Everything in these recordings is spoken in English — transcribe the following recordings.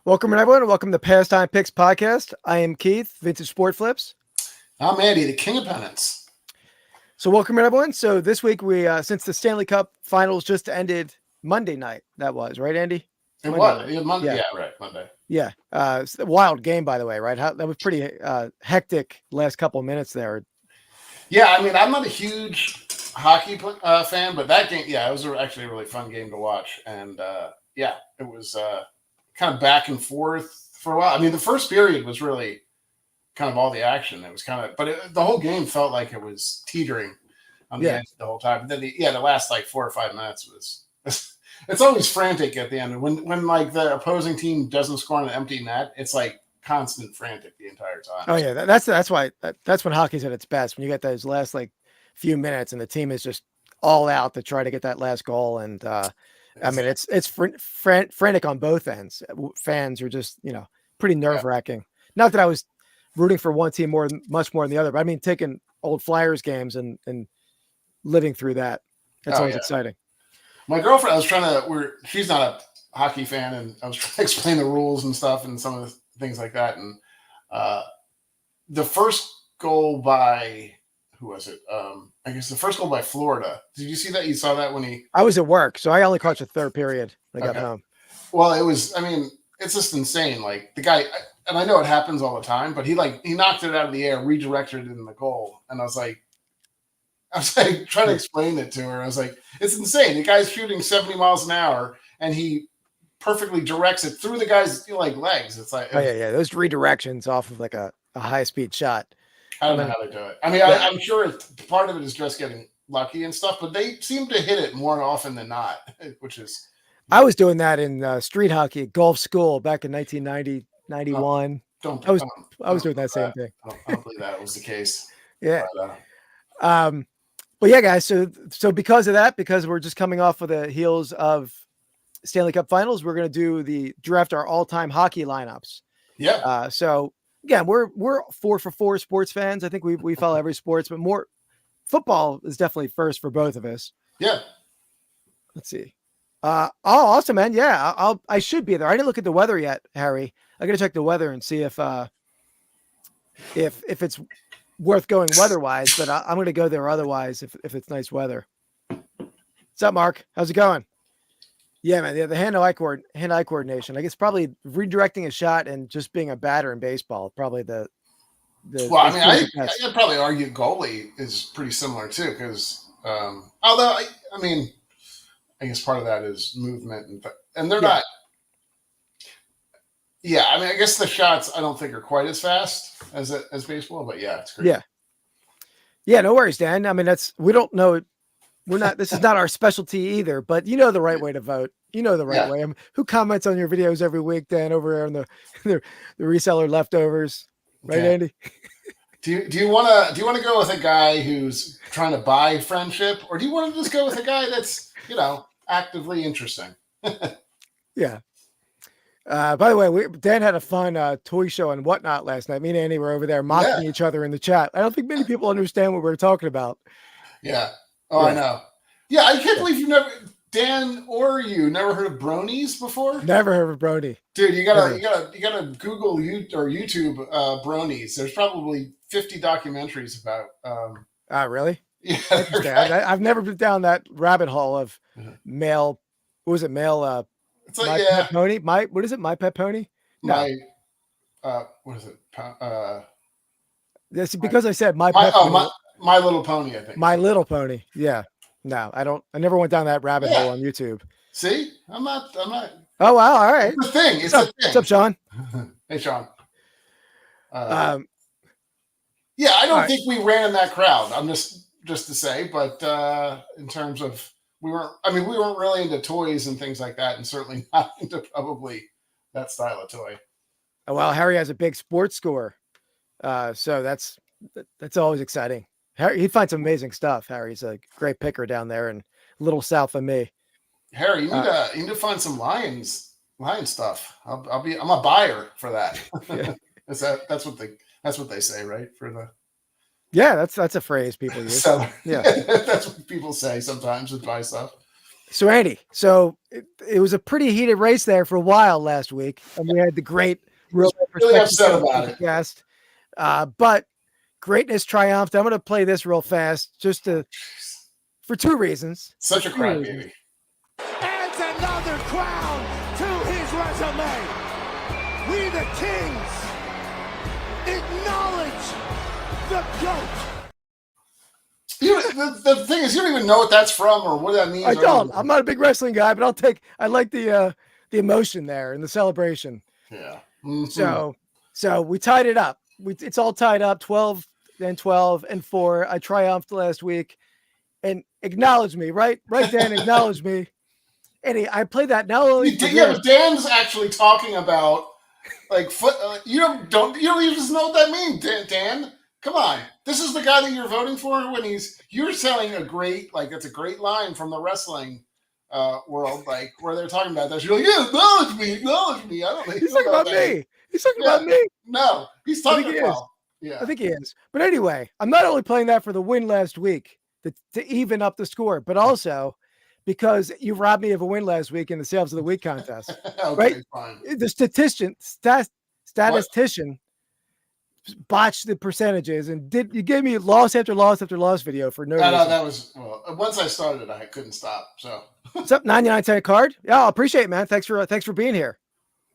Welcome everyone, and welcome to Pastime Picks Podcast. I am Keith, Vintage Sport Flips. I'm Andy, the king of Pennants. So welcome everyone. So this week since the Stanley Cup Finals just ended Monday night, that was right, Andy? It was Monday. Yeah, right, Monday. Yeah, it's a wild game, by the way, right? That was pretty hectic last couple of minutes there. Yeah, I mean, I'm not a huge hockey fan, but that game, it was actually a really fun game to watch, and it was kind of back and forth for a while. I mean, the first period was really kind of all the action. It was the whole game felt like it was teetering on the edge the whole time. But then the last like 4 or 5 minutes was it's always frantic at the end. When like the opposing team doesn't score on an empty net, it's like constant frantic the entire time. Oh yeah, that's why that's when hockey's at its best. When you get those last like few minutes and the team is just all out to try to get that last goal. And I mean, it's frantic on both ends. Fans are just, pretty nerve wracking. Not that I was rooting for one team much more than the other, but I mean, taking old Flyers games and living through that. That's always exciting. My girlfriend, she's not a hockey fan, and I was trying to explain the rules and stuff and some of the things like that. And the first goal by, who was it? I guess the first goal by Florida. Did you see that? You saw that I was at work, so I only caught the third period when I got home. Well, it's just insane. Like the guy, and I know it happens all the time, but he knocked it out of the air, redirected it in the goal. And I was like trying to explain it to her. I was like, it's insane. The guy's shooting 70 miles an hour and he perfectly directs it through the guy's legs. It's like, those redirections off of like a high speed shot. I don't know how they do it. I mean, I'm sure part of it is just getting lucky and stuff, but they seem to hit it more often than not, which is. I was doing that in street hockey at golf school back in 1990, 91. I was doing that same thing. I don't believe that was the case. Yeah. But yeah, guys. So because of that, because we're just coming off of the heels of Stanley Cup Finals, we're going to do draft our all-time hockey lineups. Yeah. So again, we're 4 for 4 sports fans. I think we follow every sports, but more football is definitely first for both of us. Yeah. Let's see. Awesome, man. Yeah, I should be there. I didn't look at the weather yet, Harry. I got to check the weather and see if it's worth going weather-wise, but I'm going to go there otherwise if it's nice weather. What's up, Mark? How's it going? Yeah, man. The hand-eye coordination. I guess probably redirecting a shot and just being a batter in baseball. Probably the. Well, I mean, I'd probably argue goalie is pretty similar too, because although I guess part of that is movement and they're not. Yeah, I mean, I guess the shots I don't think are quite as fast as baseball, but yeah, it's great. Yeah, no worries, Dan. I mean, we don't know. This is not our specialty either, but you know the right way to vote. You know the right way. Who comments on your videos every week, Dan, over there on the reseller leftovers, right, Andy? Do you want to go with a guy who's trying to buy friendship, or do you want to just go with a guy that's actively interesting? Yeah. By the way, Dan had a fun toy show and whatnot last night. Me and Andy were over there mocking each other in the chat. I don't think many people understand what we're talking about. Yeah. Oh, yeah. I know. Yeah, I can't believe you never heard of bronies before. Never heard of brony, dude. You gotta Google or YouTube bronies. There's probably 50 documentaries about. Really? Yeah. Right. I've never been down that rabbit hole of male. What was it? Male. It's like my pet pony. What is it? My Pet Pony. No. What is it? That's because I said my pet. My Little Pony. I think. My Little Pony. Yeah. No, I don't. I never went down that rabbit hole on YouTube. See, I'm not. Oh wow! All right. It's a thing. It's a thing. What's up, Sean? Hey, Sean. Yeah, I don't think we ran in that crowd. I'm just to say, but in terms of we weren't really into toys and things like that, and certainly not into probably that style of toy. Oh well, Harry has a big sports score, so that's always exciting. He'd find some amazing stuff. Harry's a great picker down there and a little south of me. Harry, you need to find some lion stuff. I'm a buyer for that. Yeah. That's what they say, right? Yeah, that's a phrase people use. So yeah, that's what people say sometimes with buy stuff. So Andy, it was a pretty heated race there for a while last week, and we had the great real Really perspective upset about it. podcast. But greatness triumphed. I'm going to play this real fast, for two reasons. Such a crybaby. Adds another crown to his resume. We the Kings acknowledge the GOAT. The thing is, you don't even know what that's from or what that means. I don't. I'm not a big wrestling guy, but I like the emotion there and the celebration. Yeah. Mm-hmm. So we tied it up. It's all tied up, 12 and 12 and 4. I triumphed last week, and acknowledge me, right? Right, Dan, acknowledge me. And I played that now. But Dan's actually talking about like foot. You don't even know what that means, Dan. Come on, this is the guy that you're voting for when you're selling that's a great line from the wrestling world, like where they're talking about that. You're like, yeah, acknowledge me. I don't think he's talking about me. He's talking about me. No, he's talking about. Yeah, I think he is. But anyway, I'm not only playing that for the win last week to even up the score, but also because you robbed me of a win last week in the Sales of the Week contest. Okay, right? Fine. The statistician botched the percentages and you gave me loss after loss after loss video for no reason. No, that was once I started, I couldn't stop. So what's up, 99-cent card? Yeah, I appreciate it, man. Thanks for being here.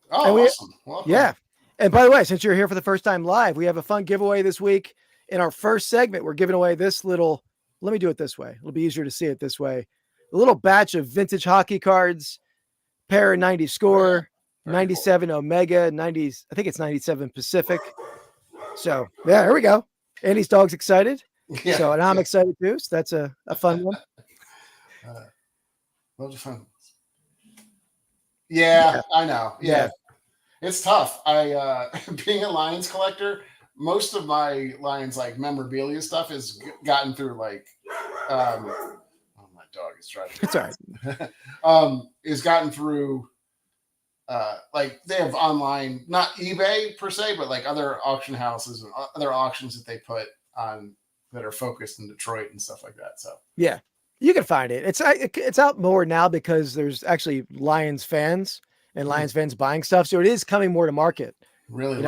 Oh, awesome. Welcome. Yeah. And by the way, since you're here for the first time live, we have a fun giveaway this week. In our first segment, we're giving away this little, let me do it this way. It'll be easier to see it this way. A little batch of vintage hockey cards, pair of 90 score, 97 cool. Omega, 90s, I think it's 97 Pacific. So yeah, here we go. Andy's dog's excited. Yeah, so, and I'm excited too. So that's a fun one. Those are fun. Yeah, I know. Yeah. It's tough. I being a Lions collector, most of my Lions like memorabilia stuff has gotten through like oh, my dog is trying to it's all right. Is gotten through like they have online, not eBay per se, but like other auction houses and other auctions that they put on that are focused in Detroit and stuff like that. So yeah, you can find it. It's out more now because there's actually Lions fans and Lions fans buying stuff. So it is coming more to market. Really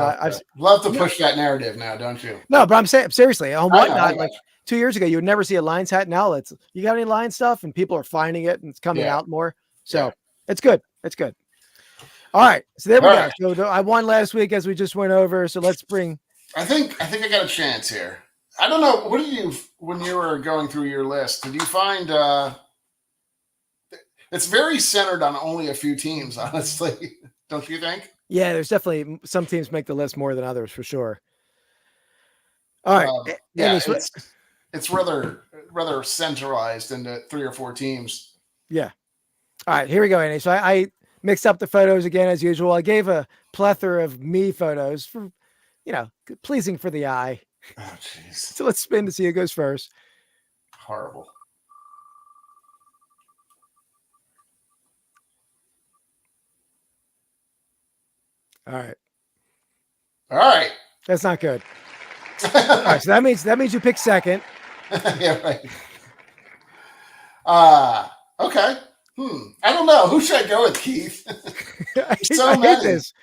love to push that narrative now, don't you? No, but I'm saying seriously, on whatnot, like 2 years ago, you would never see a Lions hat in outlets. You got any Lions stuff and people are finding it and it's coming out more. So it's good. It's good. All right. So there we go. So I won last week as we just went over. So let's bring. I think I got a chance here. I don't know. What did you, when you were going through your list, did you find it's very centered on only a few teams, honestly. Don't you think? Yeah, there's definitely some teams make the list more than others for sure. All right. Yeah, it's rather centralized into 3 or 4 teams. Yeah. All right, here we go, Andy. So I mixed up the photos again as usual. I gave a plethora of me photos for, pleasing for the eye. Oh, jeez. So let's spin to see who goes first. Horrible. All right. That's not good. All right, so that means you pick second. Yeah, right. Okay. I don't know. Who should I go with, Keith? There's so many. There's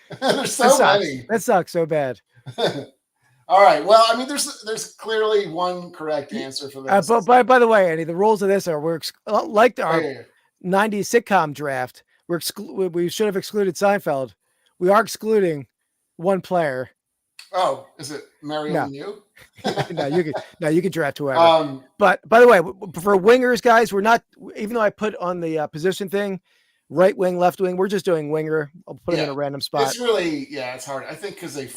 so many. That sucks so bad. All right. Well, I mean, there's clearly one correct answer for this. But by the way, Andy, the rules of this are like our 90s sitcom draft. We should have excluded Seinfeld. We are excluding one player. Oh, is it Mario and you? No, you can draft whoever. But by the way, for wingers, guys, we're not, even though I put on the position thing, right wing, left wing, we're just doing winger. I'll put him in a random spot. It's really, it's hard. I think because they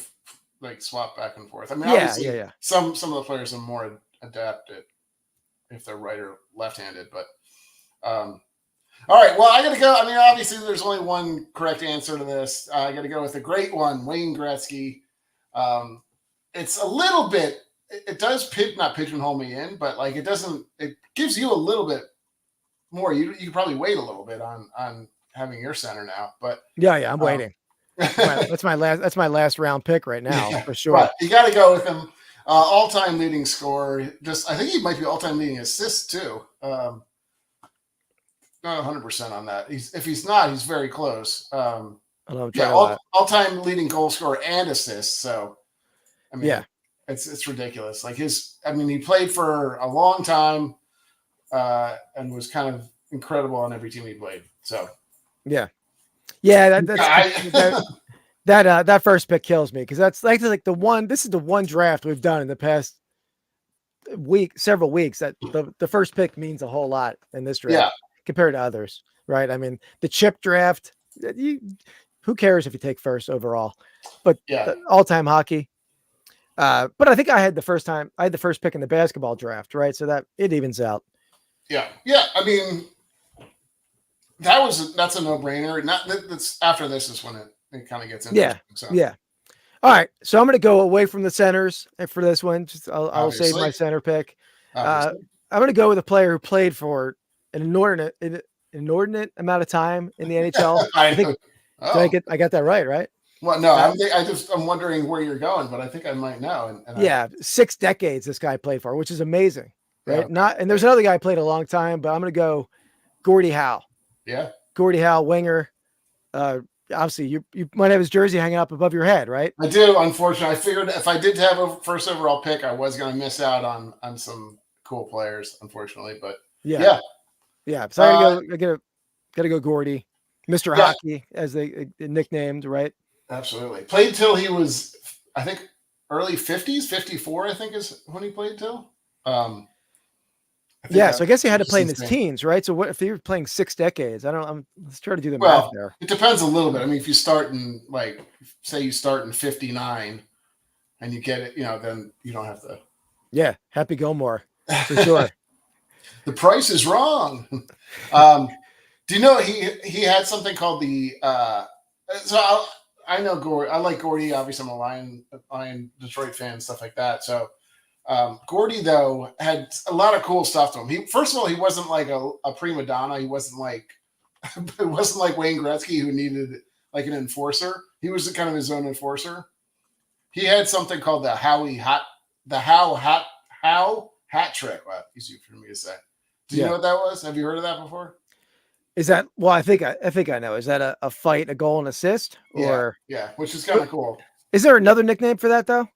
like swap back and forth. I mean, obviously, some of the players are more adapted if they're right or left-handed, but all right. Well, I got to go. I mean, obviously, there's only one correct answer to this. I got to go with the great one, Wayne Gretzky. It's a little bit. It does not pigeonhole me in, but like it gives you a little bit more. You probably wait a little bit on having your center now, but yeah, I'm waiting. That's my last round pick right now for sure. But you got to go with him. All-time leading scorer. I think he might be all-time leading assists too. not 100% on that. If he's not, he's very close. I'm Yeah, trying all-time leading goal scorer and assists. So, I mean, Yeah. it's ridiculous. Like he played for a long time and was kind of incredible on every team he played. So, yeah. That first pick kills me because that's like the one. This is the one draft we've done in the past several weeks that the first pick means a whole lot in this draft compared to others, right? I mean, the chip draft, who cares if you take first overall? But all-time hockey. But I think I had the first pick in the basketball draft, right? So that it evens out. Yeah. I mean, that's a no-brainer. That's after this is when it kind of gets interesting. Yeah. All right, so I'm going to go away from the centers for this one. I'll save my center pick. I'm going to go with a player who played for an inordinate amount of time in the NHL. I got that right? Well, no, I'm wondering where you're going, but I think I might know. 6 decades this guy played for, which is amazing, right? And there's another guy who played a long time, but I'm going to go Gordie Howe. Yeah, Gordie Howe, winger. Obviously, you might have his jersey hanging up above your head, right? I do. Unfortunately, I figured if I did have a first overall pick, I was going to miss out on some cool players. Unfortunately, but yeah. So I gotta go Gordie, Mr. Hockey, as they nicknamed, right? Absolutely. Played till he was, I think, early 50s, 54. I think is when he played till. So I guess he had to play in his teens, right? So what if you're playing 6 decades? Let's try to do the math there. It depends a little bit. I mean, if you start in say you start in 59 and you get it, then you don't have to. Yeah. Happy Gilmore for sure. The price is wrong. Do you know he had something called the, I know Gordie, I like Gordie. Obviously I'm a Lion Detroit fan, stuff like that. So, Gordie though had a lot of cool stuff to him. First of all, he wasn't like a prima donna. He wasn't like Wayne Gretzky who needed like an enforcer. He was kind of his own enforcer. He had something called the How hat trick. Wow, easy for me to say. Do you know what that was? Have you heard of that before? Is that I think I know. Is that a fight, a goal, and assist, or which is kind of cool. Is there another nickname for that though?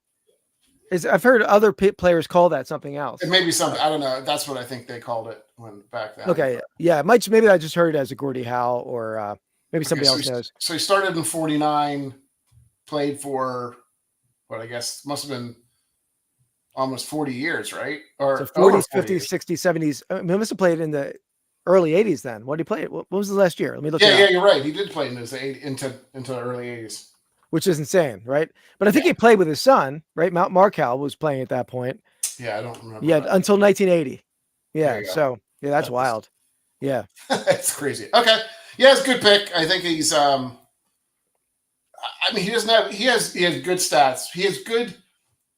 I've heard other players call that something else. It may be something. I don't know. That's what I think they called it back then. Okay, yeah. Maybe I just heard it as a Gordie Howe, or maybe somebody else knows. So he started in 49, played for what I guess must have been almost 40 years, right? Or so 40s, 50s, 60s, 70s. He must have played in the early 80s then. What did he play? What was the last year? Let me look. Yeah, you're right. He did play in his into the early 80s. Which is insane, right? But I think he played with his son, right? Mount Markel was playing at that point. Yeah, I don't remember. Yeah, until 1980. Yeah, so that's wild. Yeah, that's crazy. Okay, yeah, it's a good pick. I think he's. I mean, he doesn't have. He has good stats. He has good,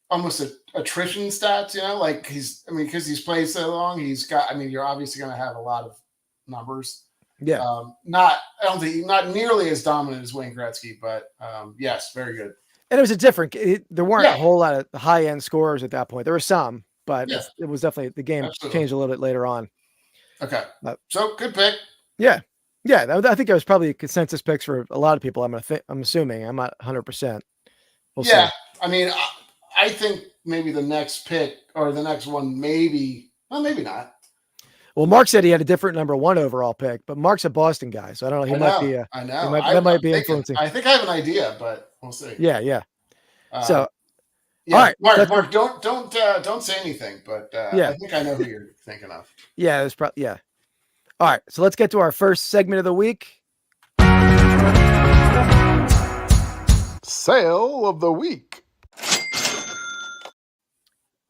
almost attrition stats. Like because he's played so long, he's got. I mean, you're obviously going to have a lot of numbers. Yeah. I don't think not nearly as dominant as Wayne Gretzky, but yes, very good. And it was there weren't a whole lot of high end scorers at that point. There were some, but it was definitely the game changed a little bit later on. Okay. So good pick. Yeah. I think it was probably consensus picks for a lot of people. I'm assuming. I'm not 100%. We'll see. I mean, I think maybe the next pick or the next one, maybe not. Well, Mark said he had a different number 1 overall pick, but Mark's a Boston guy, so I don't know. He might be. I know. That might be influencing. I think I have an idea, but we'll see. Yeah. So, all right, Mark, don't say anything, but I think I know who you're thinking of. Yeah, it's probably All right, so let's get to our first segment of the week. Sale of the week.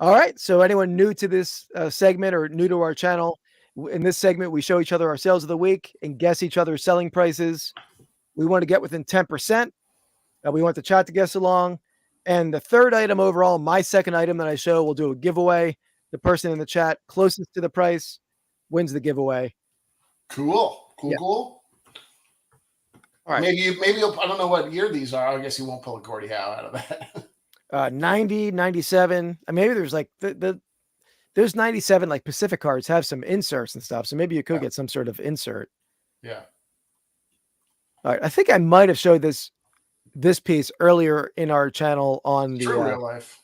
All right, so anyone new to this segment or new to our channel, in this segment, we show each other our sales of the week and guess each other's selling prices. We want to get within 10%. We want the chat to guess along. And the third item overall, my second item that I show, we'll do a giveaway. The person in the chat closest to the price wins the giveaway. Cool. All right. Maybe I don't know what year these are. I guess you won't pull a Gordie Howe out of that. 90, 97. Maybe there's like those 97 like Pacific cards have some inserts and stuff. So maybe you could get some sort of insert. Yeah. All right. I think I might have showed this piece earlier in our channel on the True real life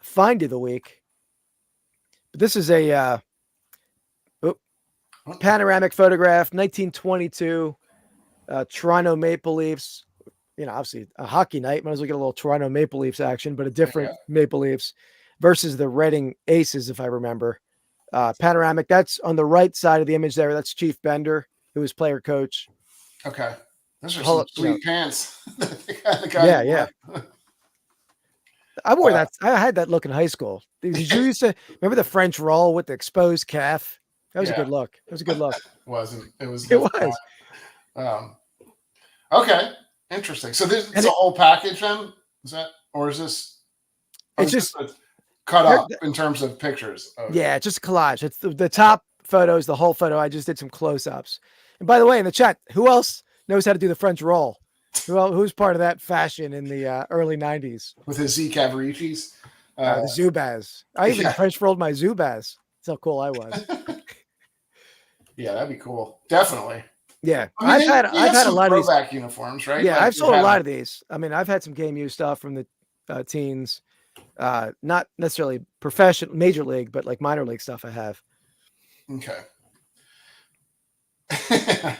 find of the week. But this is a panoramic photograph, 1922, Toronto Maple Leafs. You know, obviously a hockey night. Might as well get a little Toronto Maple Leafs action, but a different Maple Leafs versus the Reading Aces, if I remember. Panoramic. That's on the right side of the image there. That's Chief Bender, who was player coach. Okay. Those are some sweet pants. Yeah. I wore that. I had that look in high school. Did you used to remember the French roll with the exposed calf? That was a good look. It was a good look. It wasn't. It was. It was. Okay. Interesting. So this is a whole package then? Is that, or is this? It's just cut up in terms of pictures. Yeah, it's just collage. It's the top photos, the whole photo. I just did some close-ups. And by the way, in the chat, who else knows how to do the French roll? Who's part of that fashion in the early 90s? With his Z Cavaricis. The Zubaz. I even French rolled my Zubaz. That's how cool I was. Yeah, that'd be cool. Definitely. Yeah. I mean, I've had a lot of these uniforms, right? Yeah, like I've sold a lot of these. I mean, I've had some game use stuff from the teens. Not necessarily professional major league, but like minor league stuff I have. Okay.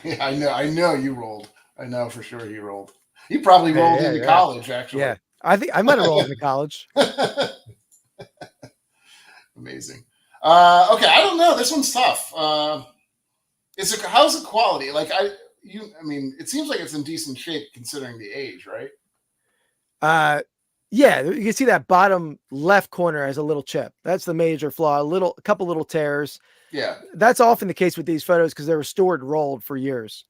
Yeah, I know you rolled. I know for sure you rolled. You probably rolled into college, actually. Yeah. I think I might have rolled into college. Amazing. Okay, I don't know. This one's tough. How's the quality? Like I mean, it seems like it's in decent shape considering the age, right? Yeah, you can see that bottom left corner has a little chip. That's the major flaw. A couple little tears. Yeah. That's often the case with these photos because they were stored rolled for years.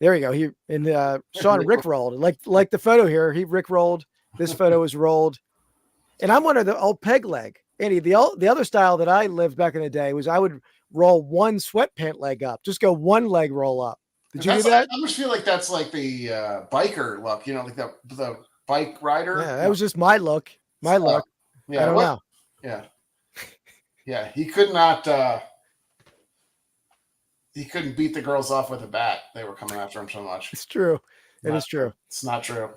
There you go. Sean Rick rolled. Like the photo here, Rick rolled. This photo was rolled. And I'm one of the old peg leg. Andy, the other style that I lived back in the day was I would roll one sweatpant leg up. Just go one leg roll up. Did you do that? I almost feel like that's like the biker look, like the bike rider. Yeah, that was just my look. My look. Yeah, I don't know. Yeah. Yeah, he could not he couldn't beat the girls off with a bat. They were coming after him so much. It's true. It is true. It's not true.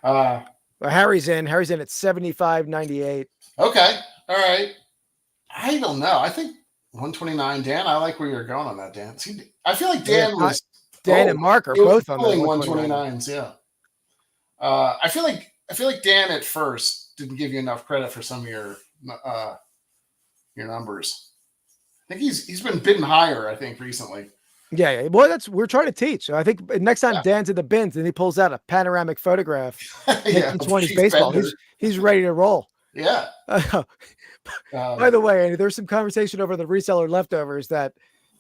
Well, Harry's in at 75.98. Okay. All right. I don't know. I think 129. Dan, I like where you're going on that, Dan. See, I feel like Dan and Mark are both on the 129s. Yeah. I feel like Dan at first didn't give you enough credit for some of your numbers. I think he's been bidding higher, I think, recently. Yeah. Well, we're trying to teach. So I think next time Dan's in the bins and he pulls out a panoramic photograph, 1920s baseball, he's ready to roll. Yeah. By the way, Andy, there's some conversation over the reseller leftovers that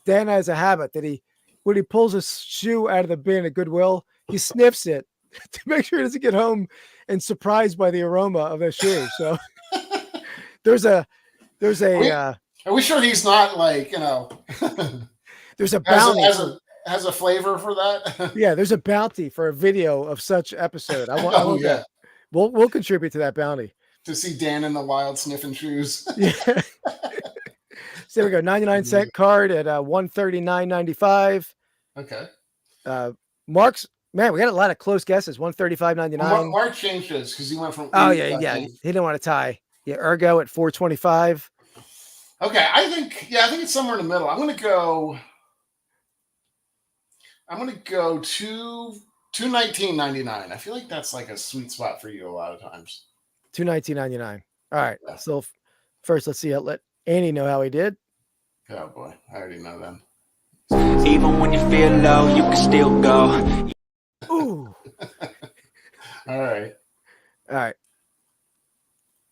Dan has a habit that when he pulls a shoe out of the bin at Goodwill, he sniffs it to make sure he doesn't get home and surprised by the aroma of the shoe. So there's a are we sure he's not like, there's a bounty. Has a flavor for that? Yeah, there's a bounty for a video of such episode. I want that. We'll contribute to that bounty. To see Dan in the wild sniffing shoes. Yeah. So there we go. 99-cent card at 139.95. Okay. Mark's, man, we got a lot of close guesses. 135.99. Mark changed his because he went from. Oh yeah. He didn't want to tie. Yeah, Ergo at 425. Okay, I think it's somewhere in the middle. I'm gonna go to 219.99. I feel like that's like a sweet spot for you a lot of times. 219.99. All right. Yeah. So first, let's see. Let Andy know how he did. Oh boy, I already know them. Even when you feel low, you can still go. Ooh. All right.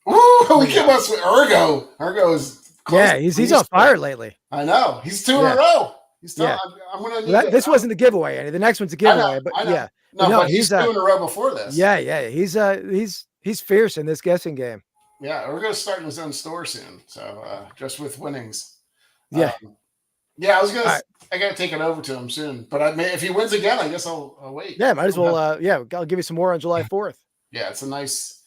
Ooh, we came up with Ergo. Ergo is. Yeah, he's on fire lately. I know. He's 2 in a row. He's still. Yeah. I'm gonna. This wasn't the giveaway, Andy. The next one's a giveaway. But yeah. No, but he's 2 in a row before this. Yeah. He's fierce in this guessing game. Yeah, Ergo's starting his own store soon. So just with winnings. Yeah. I was gonna. I gotta take it over to him soon. But if he wins again, I guess I'll wait. Yeah, might as well. I'll give you some more on July 4th. Yeah, it's a nice.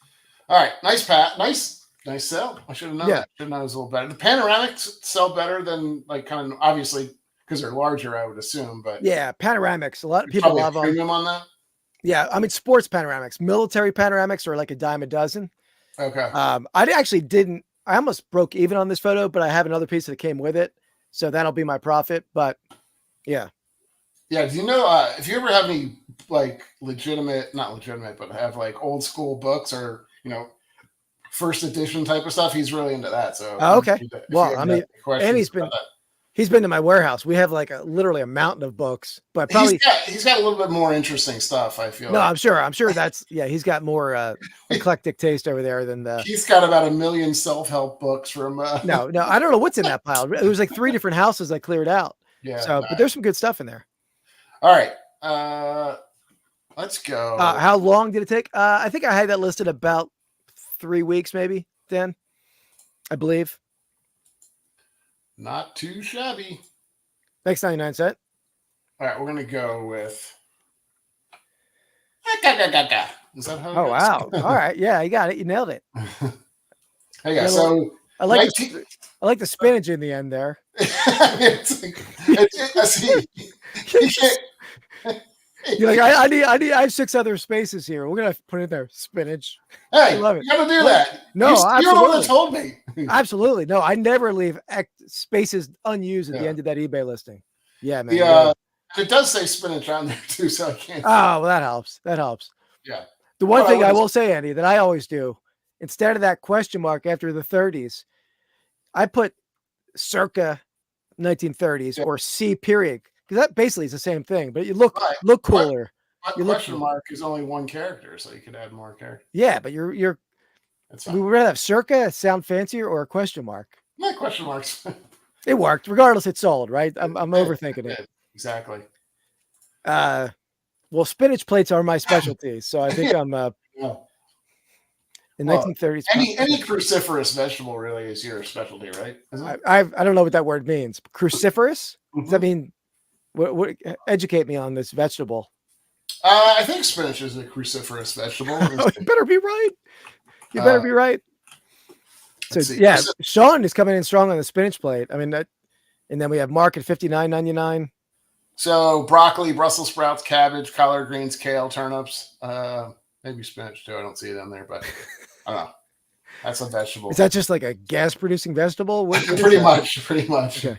All right, nice Pat. Nice Nice sell. I should have known Yeah. that. Should have known it was a little better. The panoramics sell better than like kind of obviously because they're larger, I would assume. But Yeah, panoramics. A lot of there's people probably a love them. premium on that. Yeah, I mean sports panoramics. Military panoramics are like a dime a dozen. Okay. I actually didn't. I almost broke even on this photo, but I have another piece that came with it, so that'll be my profit. But yeah. Yeah. Do you know if you ever have any like not legitimate, but have like old school books or first edition type of stuff? He's really into that. So Okay. if you Well, ever I mean, have questions and about that. he's been to my warehouse. We have like literally a mountain of books, but probably he's got a little bit more interesting stuff. I feel. no. like. I'm sure that's he's got more eclectic taste over there than the. He's got about 1 million self-help books from. No, I don't know what's in that pile. It was like 3 different houses I cleared out. Yeah. So, but there's some good stuff in there. All right. Let's go. How long did it take? I think I had that listed about 3 weeks, maybe, Dan. I believe. Not too shabby. Thanks, 99 cents. All right, we're gonna go with. Is that how? Oh wow! All right, yeah, you got it. You nailed it. Hey, yeah. So I like the spinach in the end there. You're like, I have 6 other spaces here. We're gonna put in there spinach. Hey, love it. you gotta do that. No, you're the one that absolutely. told me. Absolutely. No, I never leave spaces unused at the Yeah. end of that eBay listing. Yeah, man. Yeah, it does say spinach on there too, so I can't. Oh, well, that helps. That helps. Yeah. The one Well, thing I was- will say, Andy, that I always do, instead of that question mark after the 30s, I put circa 1930s or C period, because that basically is the same thing, but you look cooler. But You look question cool. mark is only one character, so you could add more characters. Yeah, but you're That's we fine. would rather have circa sound fancier or a question mark. My question marks. It worked, regardless. It sold, right? I'm overthinking it. Exactly. Well, spinach plates are my specialty, so I think I'm Yeah. in Well, 1930s. Any cruciferous vegetable really is your specialty, right? Isn't it? I don't know what that word means. Cruciferous? Does that Mhm. mean what? Educate me on this vegetable. I think spinach is a cruciferous vegetable. You better be right. You better be right. So let's see. yeah, Sean is coming in strong on the spinach plate. I mean that, and then we have Mark at $59.99. So broccoli, Brussels sprouts, cabbage, collard greens, kale, turnips, maybe spinach too. I don't see it on there, but I don't know. That's a vegetable. Is that just like a gas-producing vegetable? What is pretty that? much. Pretty much. Okay.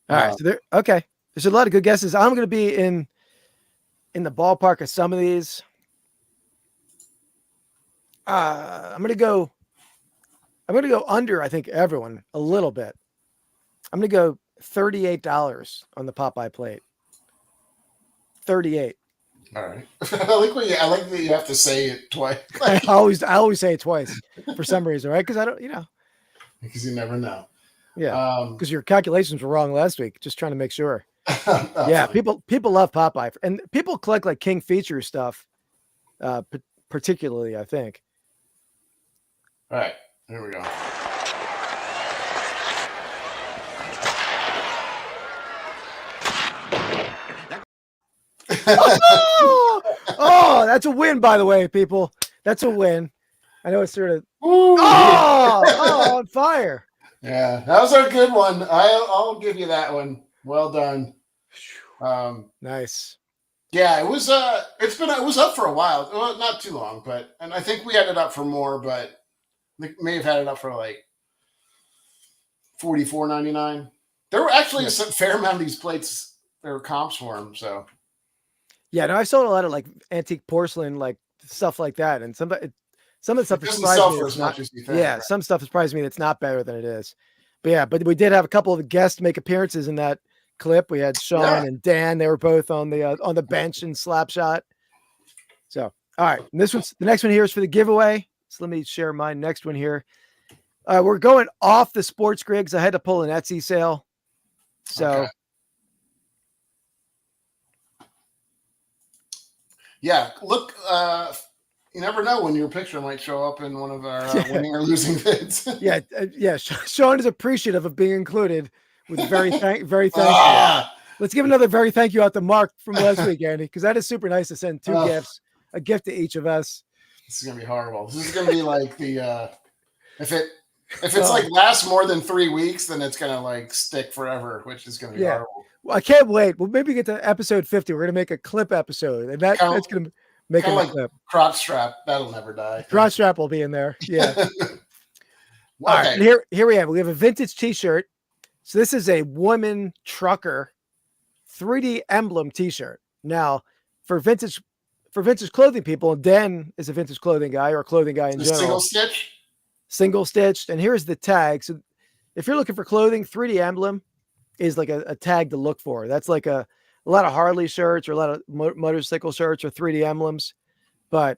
All right. So there. Okay. There's a lot of good guesses. I'm going to be in the ballpark of some of these. I'm going to go under, I think, everyone a little bit. I'm going to go $38 on the Popeye plate. 38. All right. I like that you have to say it twice I always say it twice for some reason, right? Because I don't, because you never know. yeah. Because your calculations were wrong last week. Just trying to make sure. Oh, Yeah, funny. people love Popeye, and people collect like King Feature stuff, particularly, I think. All right. Here we go. Oh, that's a win, by the way, people. That's a win. I know it's sort of Woo! on fire. Yeah, that was a good one. I'll give you that one. Well done. Nice. Yeah, it was. It was up for a while. Well, not too long, and I think we had it up for more, but we may have had it up for like $44.99. There were actually a fair amount of these plates. There were comps for them, so. Yeah, no, I sold a lot of like antique porcelain, like stuff like that, and some of the stuff It doesn't surprised sell me. for It's as not, much as you think. yeah, right? some stuff surprised me that's not better than it is. But yeah, but we did have a couple of guests make appearances in that clip. We had Sean Yeah. and Dan. They were both on the bench in Slapshot. So, all right, and the next one here is for the giveaway. So let me share my next one here. We're going off the sports grid because I had to pull an Etsy sale. So. Okay. Yeah, look, you never know when your picture might show up in one of our winning or losing vids. Yeah. Sean is appreciative of being included with very thank you. Let's give another very thank you out to Mark from last week, Andy, because that is super nice to send 2 gifts, a gift to each of us. This is gonna be horrible. This is gonna be like the If it's like lasts more than 3 weeks, then it's gonna like stick forever, which is gonna be horrible. Well, I can't wait. We'll maybe get to episode 50. We're gonna make a clip episode, and that's gonna make it like clip. Crotch strap, that'll never die. Crotch strap will be in there. Yeah. All right, here we have. We have a vintage T-shirt. So this is a woman trucker 3D emblem T-shirt. Now, for vintage clothing people, Dan is a vintage clothing guy or a clothing guy in general. Single stitched. And here's the tag. So if you're looking for clothing, 3D emblem is like a tag to look for. That's like a lot of Harley shirts or a lot of motorcycle shirts or 3D emblems, but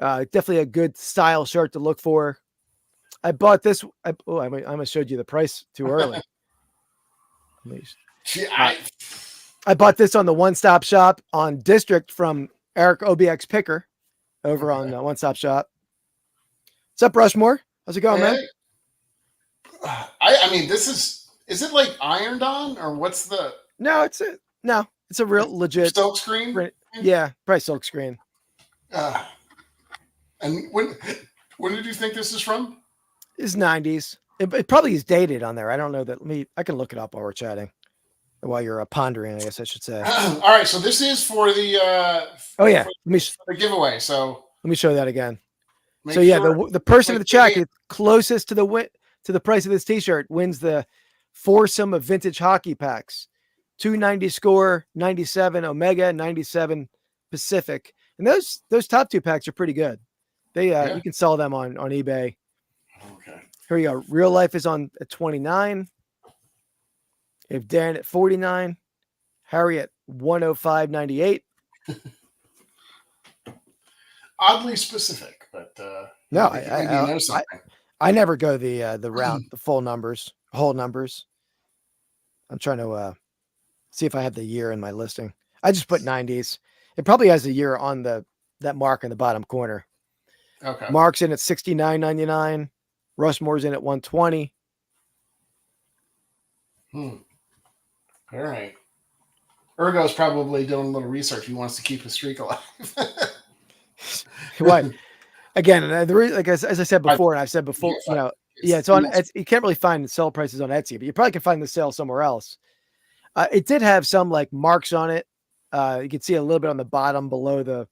definitely a good style shirt to look for. I bought this. I almost showed you the price too early. I bought this on the One Stop Shop on District from Eric OBX Picker over on One Stop Shop. What's up, Rushmore? How's it going, man? I mean, is it like ironed on or what's the? No, it's a real legit silk screen. Print. Yeah, probably silk screen. And when did you think this is from? It's 90s. It probably is dated on there. I don't know that. I can look it up while we're chatting. While you're pondering, I guess I should say. All right, so this is for the the giveaway. So let me show that again. So yeah, the person in the chat gets closest to the price of this T-shirt wins the foursome of vintage hockey packs: 290 score, 97 Omega, 97 Pacific, and those top two packs are pretty good. You can sell them on eBay. Okay. Here we go. Real life is on at 29. If Dan at 49, Harry at 105.98. Oddly specific, but no, I never go the route, the full numbers, whole numbers. I'm trying to see if I have the year in my listing. I just put 90s. It probably has a year on that mark in the bottom corner. Okay. Mark's in at 69.99. Rushmore's in at 120. All right. Ergo's probably doing a little research. He wants to keep his streak alive. What? Again, the reason, like as I said before, and I've said before, it's on. You can't really find the sell prices on Etsy, but you probably can find the sale somewhere else. It did have some like marks on it. You can see a little bit on the bottom below the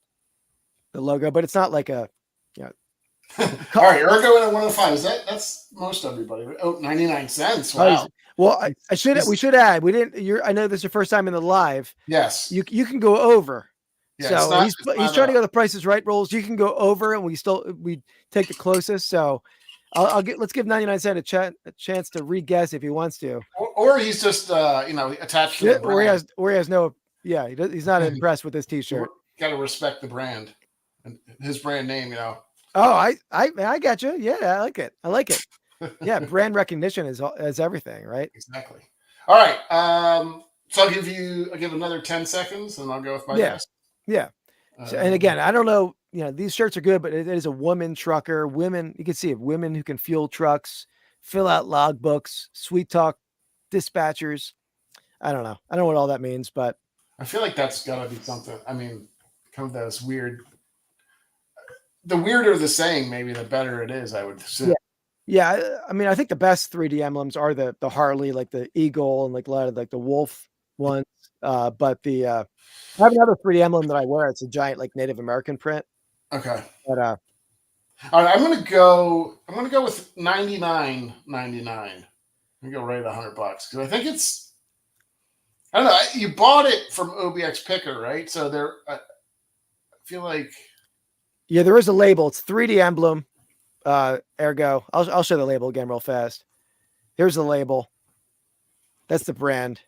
logo, but it's not like a. All right, Ergo at 105. That's most everybody? Oh, 99 cents. Wow. Well, we should add. We didn't. I know this is your first time in the live. Yes. You can go over. Yeah, so he's trying to go the Price is Right rolls. You can go over, and we take the closest. So let's give 99 cent a chance to re-guess if he wants to. Or he's just attached to the brand. Or he has no. Yeah, he's not impressed with this T-shirt. Got to respect the brand and his brand name. Oh, I got you. Yeah, I like it. Yeah, brand recognition is everything, right? Exactly. All right. So I'll give another 10 seconds, and I'll go with my guess. Yeah. And again, I don't know. These shirts are good, but it is a woman trucker. Women, you can see it. Women who can fuel trucks, fill out logbooks, sweet talk dispatchers. I don't know. I don't know what all that means, but I feel like that's got to be something. I mean, kind of those weird. The weirder the saying, maybe the better it is, I would assume. Yeah. I mean, I think the best 3D emblems are the Harley, like the Eagle and like a lot of like the Wolf ones. But I have another 3D emblem that I wear. It's a giant like Native American print. Okay. But all right, I'm gonna go with $99.99. I'm gonna go right at $100 because I think it's. I don't know. You bought it from OBX Picker, right? So I feel like. Yeah, there is a label. It's 3D emblem. Ergo. I'll show the label again real fast. Here's the label. That's the brand.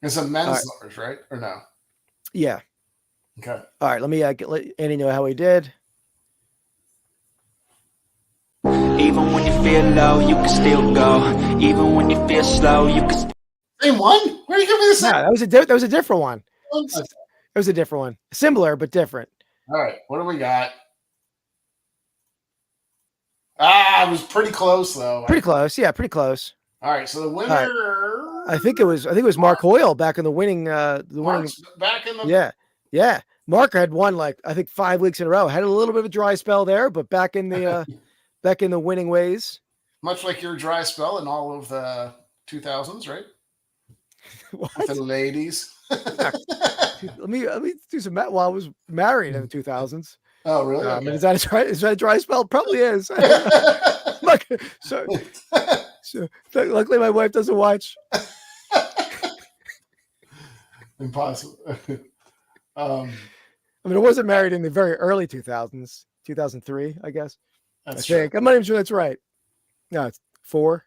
It's a men's large, right? Or no? Yeah. Okay. All right. Let me let Andy know how he did. Even when you feel low, you can still go. Even when you feel slow, you can. Same one? Where are you giving this? No, that was a different one. It was a different one. Similar but different. All right. What do we got? It was pretty close though. Pretty close. Yeah, pretty close. All right. So the winner. I think it was Mark Hoyle back in the winning. Back in the. Yeah. Mark had won like I think 5 weeks in a row. Had a little bit of a dry spell there, but back in the back in the winning ways. Much like your dry spell in all of the 2000s, right? What? With the ladies. Let me do some while I was married in the 2000s. Oh, really? I mean, is that a dry spell? Probably is. Look, so luckily my wife doesn't watch. Impossible. I mean, I wasn't married in the very early 2000s, 2003, I guess. That's I think. I'm not even sure that's right. No, it's 4.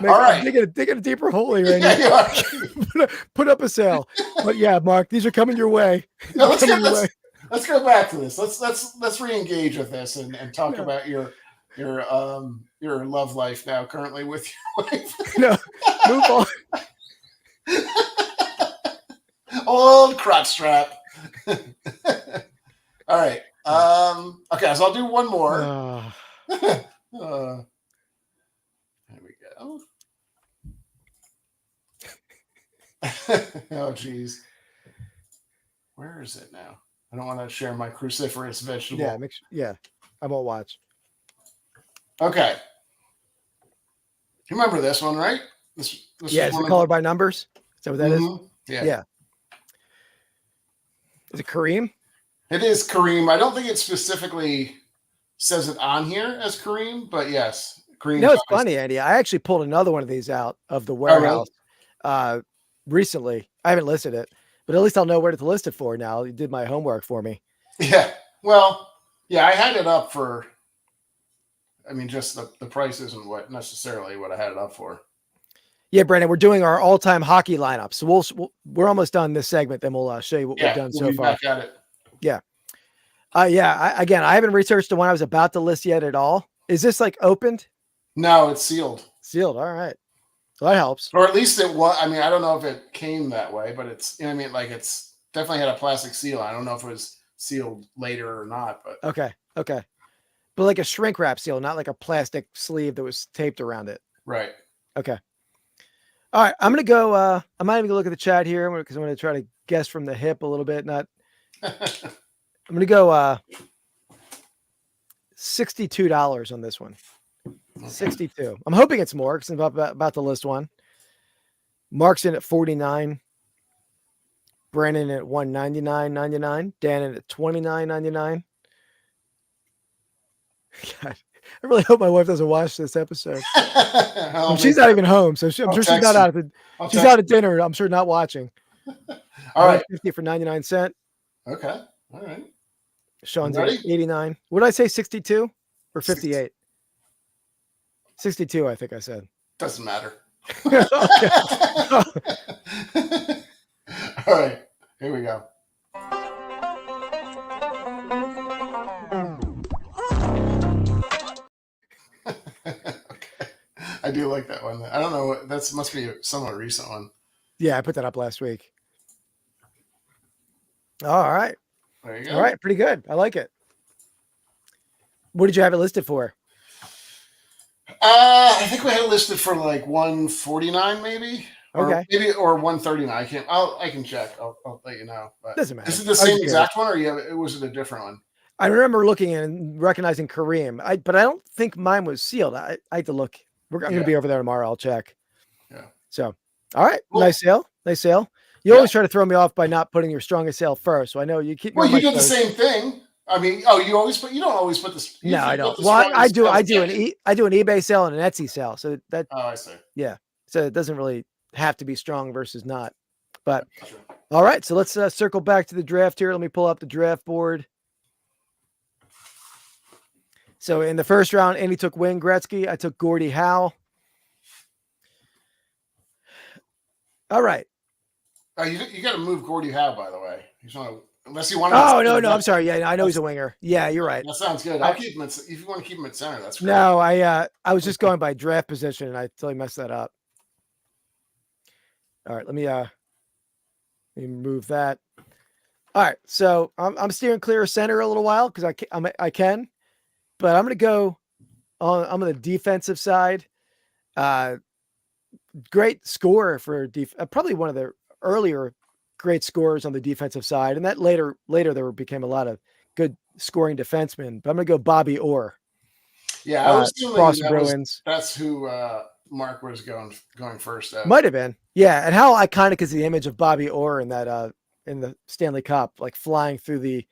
All right. Dig a deeper hole here. Yeah, you are. Put up a sale. But yeah, Mark, these are coming your way. No, let's go back to this. Let's re-engage with this and talk about your love life now currently with your wife. No, move on. Old crotch strap. All right. Okay, so I'll do one more. There we go. Oh, geez. Where is it now? I don't want to share my cruciferous vegetable. Yeah, I won't watch. Okay. You remember this one, right? This Yeah, it's colored by numbers. Is that what that is? Yeah. Is it Kareem? It is Kareem. I don't think it specifically says it on here as Kareem, but yes. Kareem. You know, it's funny, Andy. I actually pulled another one of these out of the warehouse recently. I haven't listed it, but at least I'll know where to list it for now. You did my homework for me. Yeah. Well, yeah, I had it up for, I mean, just the price isn't what necessarily what I had it up for. Yeah, Brandon, we're doing our all-time hockey lineup. So we're almost done this segment. Then we'll show you what we've done so far. Back at it. Yeah. I haven't researched the one I was about to list yet at all. Is this like opened? No, it's sealed. Sealed. All right. Well, that helps. Or at least it was. I mean, I don't know if it came that way, but it's, you know what I mean? Like it's definitely had a plastic seal. I don't know if it was sealed later or not, but. Okay. But like a shrink wrap seal, not like a plastic sleeve that was taped around it. Right. Okay. All right. I'm going to go, I'm not even going to look at the chat here because I'm going to try to guess from the hip a little bit. I'm going to go $62 on this one. 62. I'm hoping it's more because I'm about to list one. Mark's in at 49. Brandon at 199.99. Dan in at 29.99. God, I really hope my wife doesn't watch this episode. She's not even home, so I'm sure she's not out at she's out at dinner. I'm sure not watching. All right, 50 for 99 cents. Okay, all right. Sean's at 89. What did I say? 62 or 58? 62, I think I said. Doesn't matter. All right, here we go. Okay. I do like that one. I don't know. That must be a somewhat recent one. Yeah, I put that up last week. All right. There you go. All right, pretty good. I like it. What did you have it listed for? I think we had it listed for like 149, maybe. Okay. Or 139. I can check. I'll let you know. But doesn't matter. Is it the same exact one, or was it a different one? I remember looking and recognizing Kareem. But I don't think mine was sealed. I had to look. I'm going to be over there tomorrow. I'll check. Yeah. So, all right. Cool. Nice sale. You always try to throw me off by not putting your strongest sale first. So I know you keep. Well, you did the same thing. I mean, you don't always put this. No, I don't. Well, I do an eBay sale and an Etsy sale. So that. Oh, I see. Yeah. So it doesn't really have to be strong versus not. But all right. So let's circle back to the draft here. Let me pull up the draft board. So in the first round, Andy took Wayne Gretzky. I took Gordie Howe. All right. Oh, you got to move Gordie Howe, by the way. Unless you want. Oh no, I'm sorry. Yeah, I know he's a winger. Yeah, you're right. That sounds good. I'll keep him. If you want to keep him at center, that's great. No, I was just going by draft position, and I totally messed that up. All right, let me move that. All right, so I'm steering clear of center a little while because I can, but I'm going to go on the defensive side. Great scorer for probably one of the earlier great scorers on the defensive side, and that later there became a lot of good scoring defensemen. But I'm going to go Bobby Orr. Yeah, I was assuming Boston Bruins. that's who Mark was going first at. Might have been. Yeah, and how iconic is the image of Bobby Orr in that in the Stanley Cup, like flying through the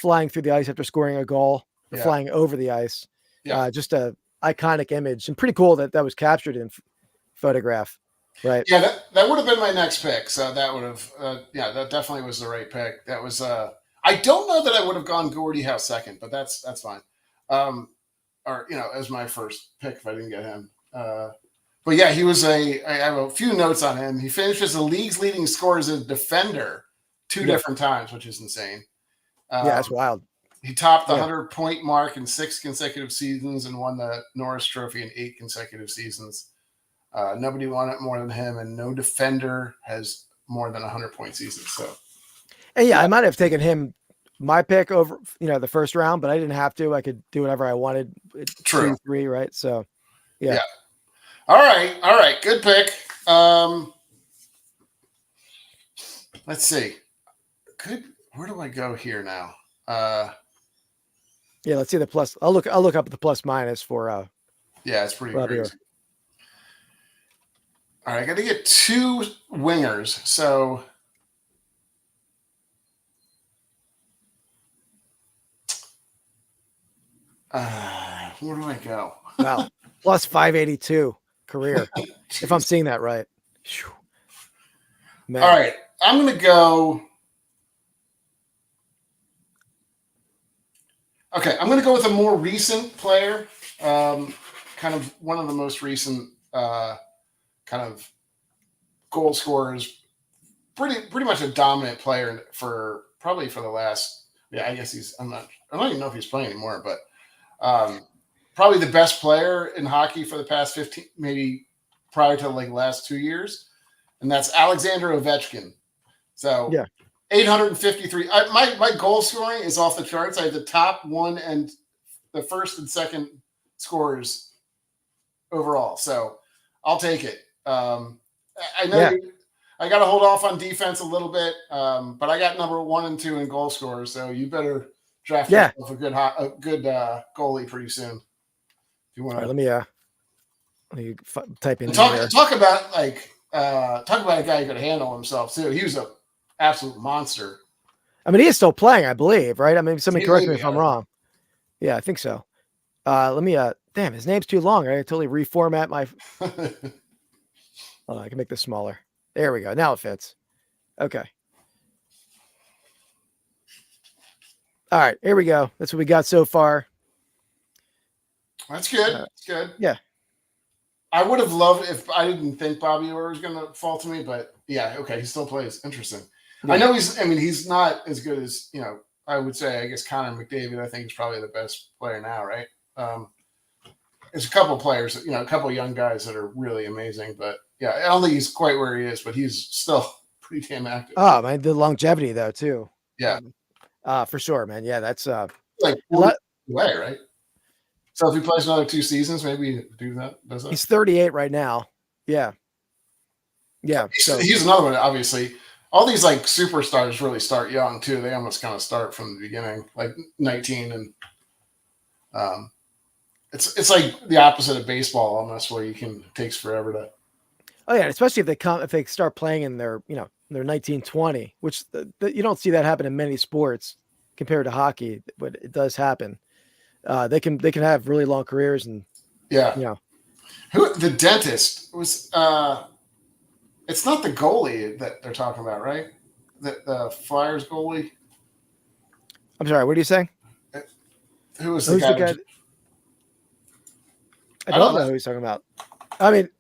ice after scoring a goal, or flying over the ice. Yeah. Just a iconic image, and pretty cool that was captured in photograph. Right. Yeah, that would have been my next pick. So that would have, that definitely was the right pick. That was, I don't know that I would have gone Gordie Howe second, but that's fine. Or as my first pick if I didn't get him. But yeah, I have a few notes on him. He finished as the league's leading scorer as a defender two different times, which is insane. That's wild. He topped the 100-point mark in 6 consecutive seasons and won the Norris Trophy in 8 consecutive seasons. Nobody won it more than him, and no defender has more than 100-point seasons. So, and I might have taken him, my pick over, the first round, but I didn't have to. I could do whatever I wanted. True. 2, 3, right? So, yeah. All right. Good pick. Let's see. Where do I go here now? Let's see the plus. I'll look up the plus minus for. It's pretty crazy. Here. All right, I got to get 2 wingers. So, where do I go? Wow, plus 582 career. If I'm seeing that right. Man. All right, I'm going to go. Okay, I'm going to go with a more recent player, kind of one of the most recent kind of goal scorers, pretty much a dominant player for the last. I guess I don't even know if he's playing anymore, but probably the best player in hockey for the past 15, maybe prior to like last 2 years, and that's Alexander Ovechkin. So 853. My goal scoring is off the charts. I have the top 1 and the first and second scorers overall. So I'll take it. I know I got to hold off on defense a little bit, but I got number 1 and 2 in goal scorers. So you better draft yourself a good goalie pretty soon. If you want. Right, let me type in. Talk about a guy who could handle himself too. He was a absolute monster. I mean, he is still playing, I believe, right? I mean, somebody correct me if I'm wrong. Yeah, I think so. Let me, damn, his name's too long, right? I totally reformat my, I can make this smaller. There we go. Now it fits. Okay. All right, here we go. That's what we got so far. That's good. That's good. Yeah. I would have loved if I didn't think Bobby Orr was going to fall to me, but okay, he still plays. Interesting. Yeah. I know he's not as good as, I would say, I guess Connor McDavid, I think, is probably the best player now, right? There's a couple players, a couple young guys that are really amazing, but I don't think he's quite where he is, but he's still pretty damn active. Oh, man, the longevity though, too. Yeah. For sure, man. Yeah, that's like way, right? So if he plays another 2 seasons, maybe do that. Does that? He's 38 right now. Yeah. Yeah. He's another one, obviously. All these like superstars really start young too. They almost kind of start from the beginning, like 19, and it's like the opposite of baseball almost, where it takes forever to. Oh yeah, especially if they start playing in their they're 19, 20, which you don't see that happen in many sports compared to hockey, but it does happen. They can have really long careers and Who the dentist was? It's not the goalie that they're talking about, right? The Flyers goalie. I'm sorry. What are you saying? Who was the guy? I don't know who he's talking about. I mean,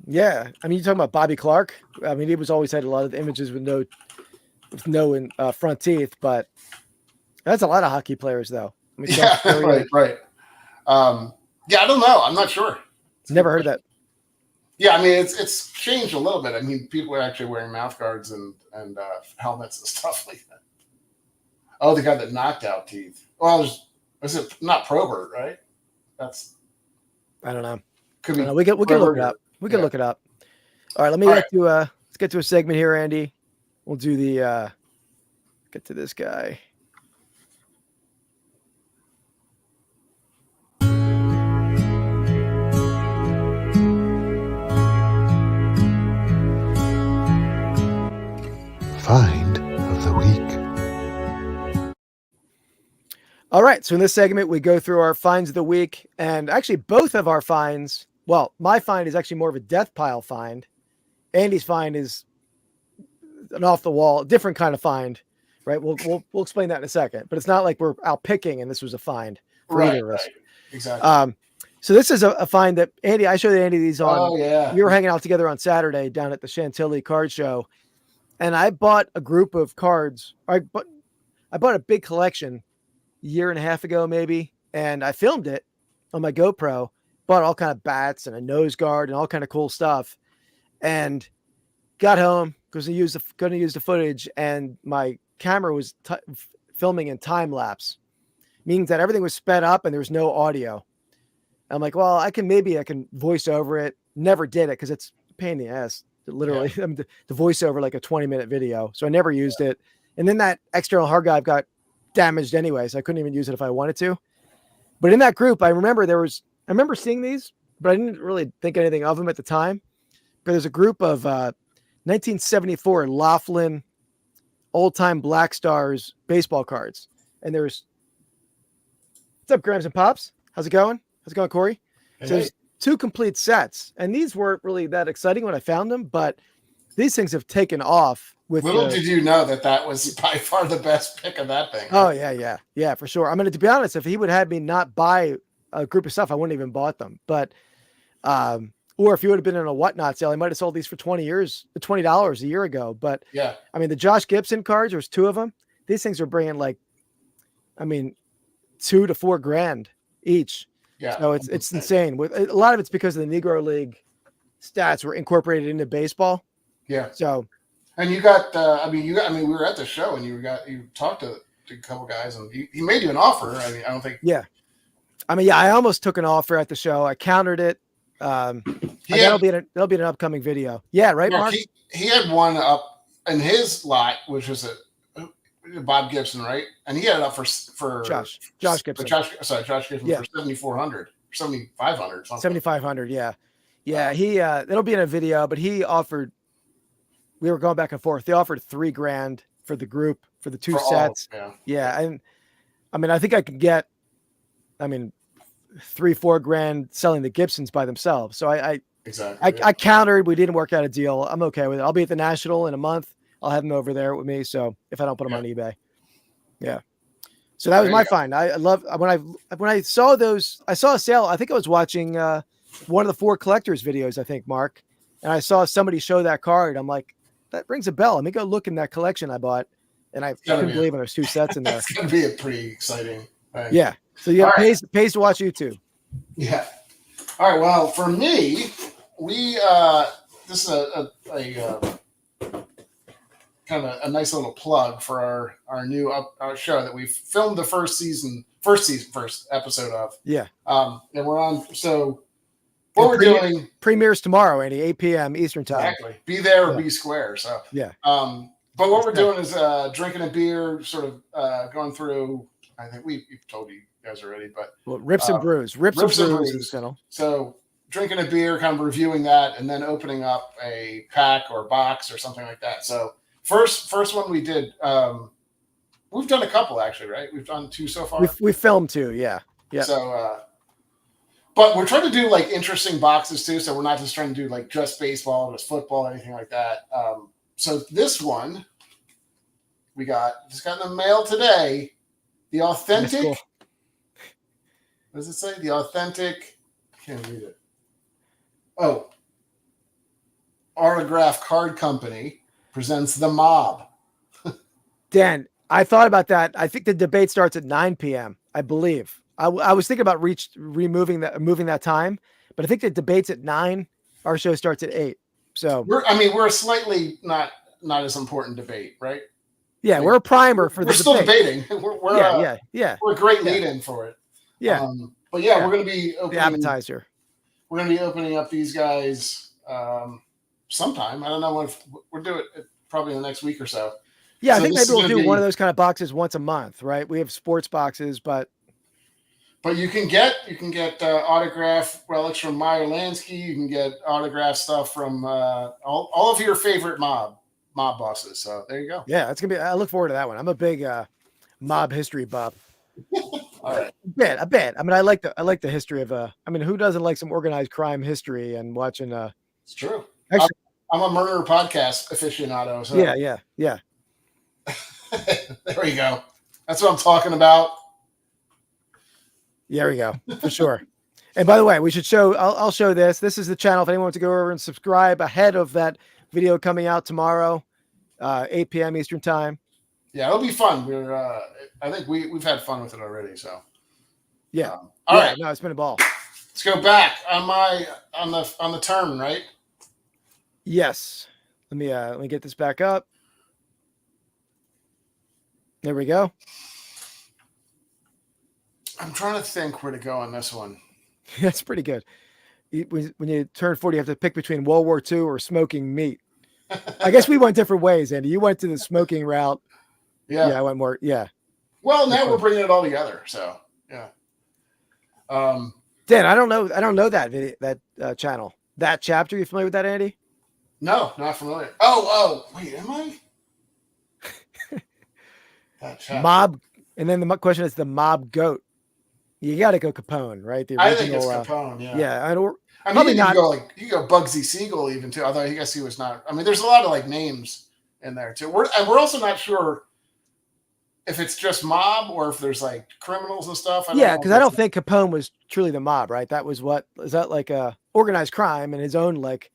you're talking about Bobby Clark. I mean, he was always had a lot of images with no front teeth, but that's a lot of hockey players, though. I mean, right. I don't know. I'm not sure. Never heard of that. Yeah, I mean, it's changed a little bit. I mean, people are actually wearing mouth guards and helmets and stuff like that. Oh, the guy that knocked out teeth. Well, was it not Probert, right? I don't know. Could be. We can look it up. We can look it up. All right, let's get to a segment here, Andy. We'll do get to this guy. All right. So in this segment, we go through our finds of the week, and actually both of our finds. Well, my find is actually more of a death pile find. Andy's find is an off the wall, different kind of find, right? We'll explain that in a second, but it's not like we're out picking and this was a find for either of us. Right. Exactly. So this is a find that Andy, I showed Andy these on. Oh yeah. We were hanging out together on Saturday down at the Chantilly card show, and I bought a group of cards. I bought a big collection a year and a half ago, maybe, and I filmed it on my GoPro. Bought all kind of bats and a nose guard and all kind of cool stuff, and got home because I going to use the footage, and my camera was filming in time lapse, means that everything was sped up and there was no audio. I'm like, well, I can voice over it. Never did it because it's a pain in the ass. Literally, yeah. The voice over like a 20-minute video, so I never used it. And then that external hard drive got damaged anyway, so I couldn't even use it if I wanted to. But in that group, I remember seeing these, but I didn't really think anything of them at the time. But there's a group of 1974 Laughlin old-time Black Stars baseball cards. And what's up, Grams and Pops? How's it going, Corey? Hey. So there's 2 complete sets. And these weren't really that exciting when I found them, but these things have taken off. Little did you know that was by far the best pick of that thing. Oh, yeah, for sure. I mean, to be honest, if he would have me not buy a group of stuff, I wouldn't even bought them. But, or if you would have been in a whatnot sale, he might have sold these for $20 a year ago. But yeah, I mean, the Josh Gibson cards, there's 2 of them. These things are bringing $2 to $4 grand each. Yeah. So it's insane. With a lot of it's because of the Negro League stats were incorporated into baseball. Yeah. So. And you got, we were at the show and you talked to a couple guys and he made you an offer. I mean, I don't think. Yeah. I almost took an offer at the show. I countered it. That'll be an upcoming video. Yeah. Right. Yeah, Mark? he had one up in his lot, which was Bob Gibson, right? And he had it up for Josh Gibson. Josh Gibson Yeah. for 7,400, 7,500, something. 7,500. Yeah. Yeah. He, it'll be in a video, but he offered, we were going back and forth. They offered $3 grand for the group for the 2 sets. Yeah. And I think I could get, $3-4 grand selling the Gibsons by themselves. So I countered. We didn't work out a deal. I'm okay with it. I'll be at the National in a month. I'll have them over there with me. So if I don't put them on eBay. Yeah. So that was my find. I love when I saw those, I saw a sale. I think I was watching one of the 4 collectors videos, I think, Mark, and I saw somebody show that card. I'm like, that rings a bell. Let me go look in that collection I bought. And I couldn't believe there's 2 sets in there. It's going to be a pretty exciting thing. Yeah. So pays to watch YouTube. Yeah. All right. Well, for me, this is a kind of a nice little plug for our new our show that we filmed the first episode of. Yeah. And we're on. So what we're doing premieres tomorrow, Andy, 8 p.m. Eastern time. Exactly. Be there or be square. So yeah. But what we're doing is drinking a beer, sort of going through. I think we've told you guys already, but rips and brews. Rips and brews. So drinking a beer, kind of reviewing that, and then opening up a pack or box or something like that. So first one we did. We've done a couple actually, right? We've done 2 so far. We filmed 2, yeah. So, but we're trying to do like interesting boxes too. So we're not just trying to do like just baseball, just football, anything like that. So this one just got in the mail today. The authentic. Cool. What does it say? The authentic. I can't read it. Oh. Autograph Card Company presents The Mob. Dan, I thought about that. I think the debate starts at 9 p.m. I believe. I was thinking about moving that time, but I think the debate's at 9. Our show starts at 8. So we're a slightly not as important debate, right? Yeah, we're a primer for the debate. We're still debating. We're a great lead-in for it. Yeah. But we're going to be opening the appetizer. We're going to be opening up these guys sometime. I don't know when we'll do it probably in the next week or so. Yeah, so I think maybe we'll do one of those kind of boxes once a month, right? We have sports boxes, but you can get autograph relics from Meyer Lansky. You can get autograph stuff from all of your favorite mob bosses. So there you go. Yeah, it's gonna be. I look forward to that one. I'm a big mob history buff. All right. A bit. I mean, I like the history of I mean, who doesn't like some organized crime history and watching It's true. actually, I'm a murder podcast aficionado. So yeah. there we go. That's what I'm talking about. Yeah, there we go. For sure. And by the way, we should show I'll show this. This is the channel if anyone wants to go over and subscribe ahead of that video coming out tomorrow, 8 p.m. Eastern time. Yeah, it'll be fun. We're I think we've had fun with it already. So Yeah. All right. No, it's been a ball. Let's go back on the turn, right? Yes. Let me get this back up. There we go. I'm trying to think where to go on this one. That's pretty good. When you turn 40, you have to pick between World War II or smoking meat. I guess we went different ways, Andy. You went to the smoking route. Yeah. I went more. Yeah. Well, now we're bringing it all together. So yeah. Dan, I don't know that video, that channel, that chapter. You familiar with that, Andy? No, not familiar. Oh, wait, am I? That chapter. Mob, and then the question is the mob goat. You got to go Capone, right? The original, I think it's Capone. Yeah. Yeah, I mean, probably you not. can go Bugsy Siegel even too. Although I guess he was not. I mean, there's a lot of like names in there too. We're also not sure if it's just mob or if there's like criminals and stuff. Yeah, because I don't think Capone was truly the mob, right? That was like a organized crime and his own like.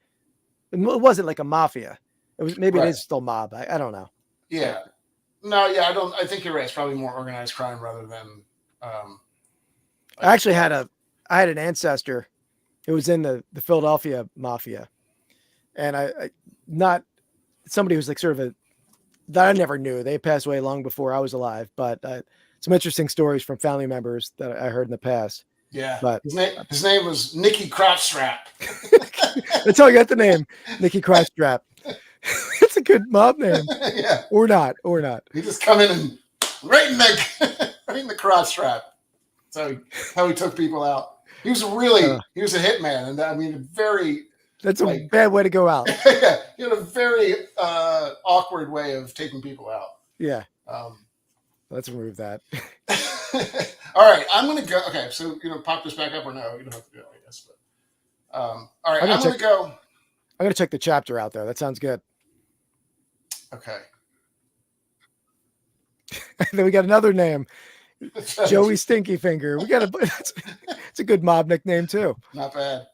It wasn't like a mafia. It was maybe Right. It is still mob. I don't know. Yeah. No. Yeah. I think you're right. It's probably more organized crime rather than. I actually had an ancestor who was in the Philadelphia mafia, and I not somebody who's like sort of a that I never knew. They passed away long before I was alive, but some interesting stories from family members that I heard in the past. Yeah. But his name was Nicky Crotchstrap. That's how I got the name, Nicky Crotchstrap. It's a good mob name. Yeah. Or not. He just come in and right in the crotch strap. That's how he took people out. He was he was a hitman, and I mean, That's a bad way to go out. Yeah, he had a very awkward way of taking people out. Yeah. Let's remove that. All right, I'm gonna go. Okay, so pop this back up or no? You don't have to do it, I guess. But all right, I'm gonna go. I'm gonna check the chapter out though. That sounds good. Okay. Then we got another name, Joey Stinky Finger. We got it's a good mob nickname too. Not bad.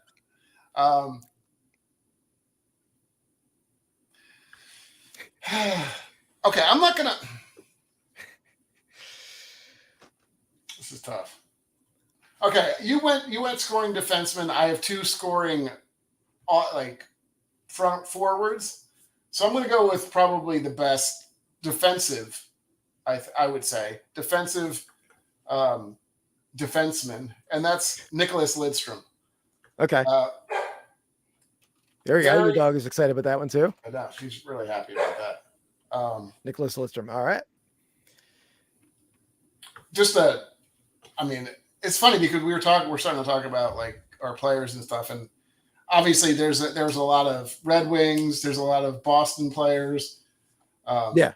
Okay, I'm not gonna. This is tough. Okay, you went scoring defenseman. I have two scoring, like front forwards. So I'm going to go with probably the best defensive. I would say defensive defenseman, and that's Nicholas Lidstrom. Okay. There you go. Your dog is excited about that one too. I know she's really happy about that. Nicholas Lidstrom. All right. I mean, it's funny because we're starting to talk about like our players and stuff, and obviously there's a lot of Red Wings, there's a lot of Boston players. Yeah.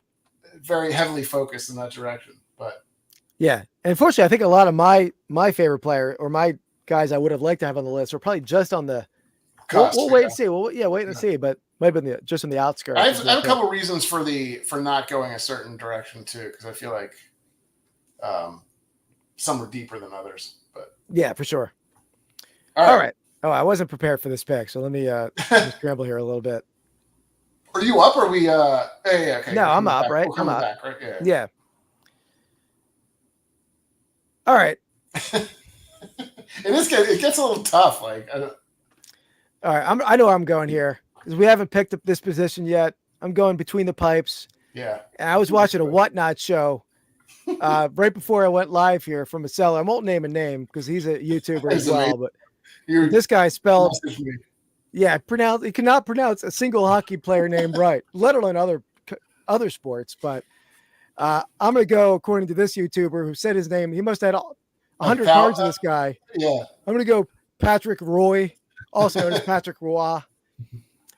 Very heavily focused in that direction, but yeah. And unfortunately, I think a lot of my favorite player or my guys I would have liked to have on the list are probably just on the. We'll wait and see. Wait and see, but might have been just on the outskirts. I have a couple reasons for not going a certain direction too, because I feel like some are deeper than others. But yeah, for sure. All right. Oh, I wasn't prepared for this pick, so let me scramble here a little bit. Are you up or are we yeah, okay. No, I'm up, right? I'm up. Back, right? Yeah. All right. It gets a little tough. Like all right, I know where I'm going here because we haven't picked up this position yet. I'm going between the pipes. Yeah. And I was watching a Whatnot show right before I went live here from a seller. I won't name a name because he's a YouTuber as well, but this guy spelled he cannot pronounce a single hockey player name right, let alone other sports. But I'm going to go according to this YouTuber who said his name. He must have had 100 cards of this guy. Yeah. I'm going to go Patrick Roy, also known as Patrick Roy.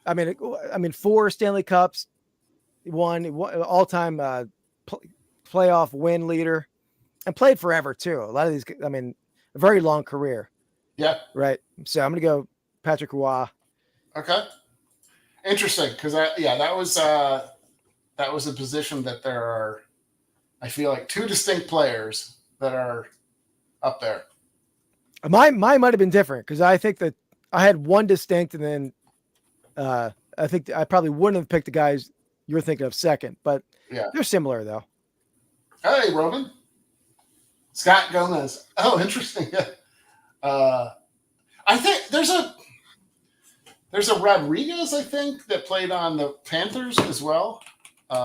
I mean, 4 Stanley Cups, one all-time playoff win leader. and played forever too. A lot of these, I mean, a very long career. Yeah. Right. So I'm going to go Patrick Roy. Okay. Interesting. Cause that was a position that there are, I feel like, two distinct players that are up there. Mine might have been different because I think that I had one distinct, and then I think I probably wouldn't have picked the guys you're thinking of second, but yeah, they're similar though. Hey, Roman. Scott Gomez. Oh, interesting. I think there's a Rodriguez, I think, that played on the Panthers as well. Who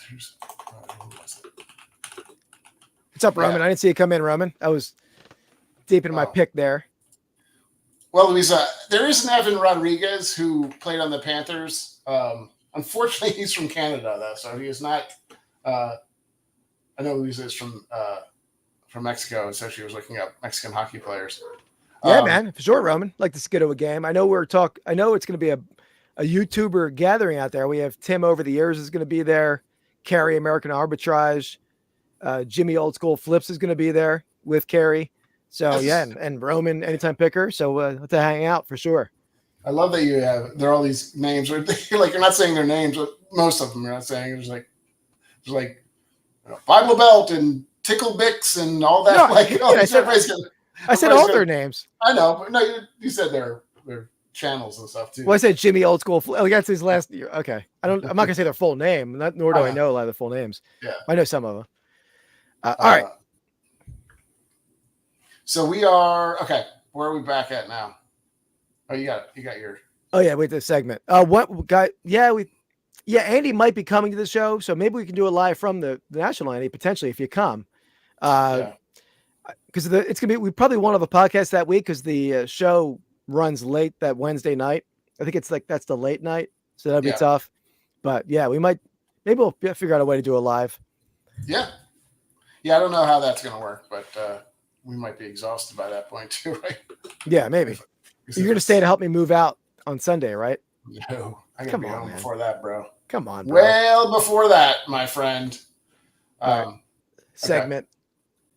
was it? What's up, Roman? I didn't see you come in, Roman. I was deep into my pick there. Well, there is an Evan Rodriguez who played on the Panthers. Unfortunately, he's from Canada, though, so he is not. I know Luisa is from Mexico, so she was looking up Mexican hockey players. Yeah, man, for sure, Roman. Like to get to a game. I know I know it's going to be a YouTuber gathering out there. We have Tim Over the Years is going to be there. Carrie American Arbitrage. Jimmy Old School Flips is going to be there with Carrie. So and Roman Anytime Picker. So to hang out for sure. I love that there are all these names. Like you're not saying their names, but most of them you're not saying. There's like Bible Belt and Tickle Bix and all that. No, I said all their names. I know, but no, you said their channels and stuff too. Well, I said Jimmy Old School. That's his last year. Okay, I'm not gonna say their full name. Nor do I know a lot of the full names. Yeah, I know some of them. All right. So we are okay. Where are we back at now? Oh, you got your. Oh yeah, wait, this segment. What guy? Yeah, Andy might be coming to the show, so maybe we can do it live from the national, Andy, potentially if you come. Because it's gonna be, we probably won't have a podcast that week because the show runs late that Wednesday night. I think it's that's the late night, so that'd be tough. But yeah, maybe we'll figure out a way to do it live. Yeah, I don't know how that's gonna work, but we might be exhausted by that point too, right? Yeah, maybe. You're gonna stay to help me move out on Sunday, right? No, I gotta be home before that, bro. Come on, bro. Well, before that, my friend. Segment.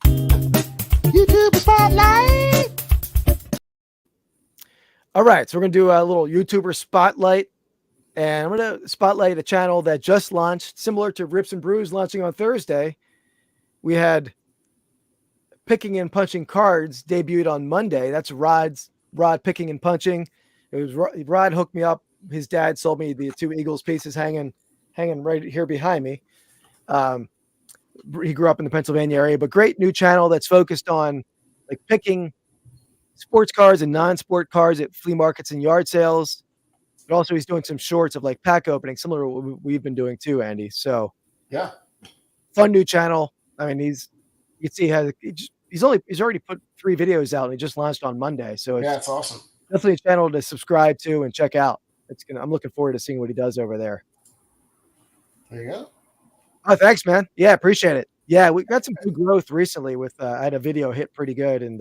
YouTube Spotlight. All right, so we're gonna do a little YouTuber spotlight, and I'm gonna spotlight a channel that just launched, similar to Rips and Brews launching on Thursday. We had Picking and Punching Cards debuted on Monday. That's Rod Picking and Punching. It was Rod hooked me up. His dad sold me the 2 Eagles pieces hanging right here behind me. He grew up in the Pennsylvania area, but great new channel that's focused on like picking sports cards and non-sport cards at flea markets and yard sales. But also he's doing some shorts of like pack opening, similar to what we've been doing too, Andy. So yeah, fun new channel. I mean, you can see he's already put 3 videos out and he just launched on Monday. So it's awesome. Definitely a channel to subscribe to and check out. I'm looking forward to seeing what he does over there. There you go. Oh, thanks, man. Yeah, appreciate it. Yeah, we got some good growth recently with I had a video hit pretty good, and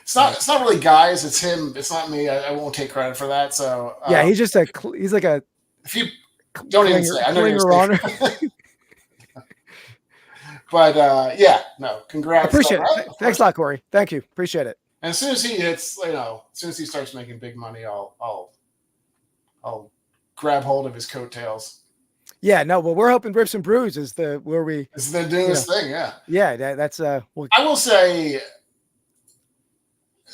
it's not really guys, it's him. It's not me. I won't take credit for that. So yeah, he's just he's like a. If you don't even say, I know you're saying. But congrats. Appreciate it. Thanks a lot, Corey. Thank you. Appreciate it. And as soon as he hits, as soon as he starts making big money, I'll grab hold of his coattails. Yeah, no, well, we're hoping Rips and Brews is where we. Is they're doing this thing, yeah. Yeah, that's I will say,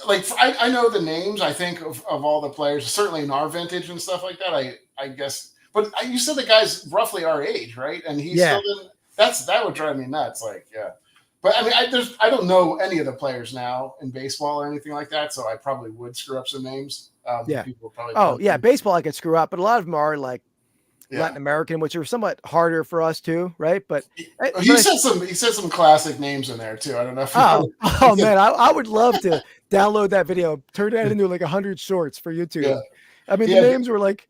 like, I know the names. I think of all the players, certainly in our vintage and stuff like that. I guess, but you said the guy's roughly our age, right? And he's still in. That would drive me nuts. Like, yeah. But I mean, I don't know any of the players now in baseball or anything like that, so I probably would screw up some names. People probably baseball I could screw up, but a lot of them are like Latin American, which are somewhat harder for us too, right? But he said some classic names in there too. I don't know if man, I would love to download that video, turn that into like 100 shorts for YouTube. Yeah. I mean, the names were like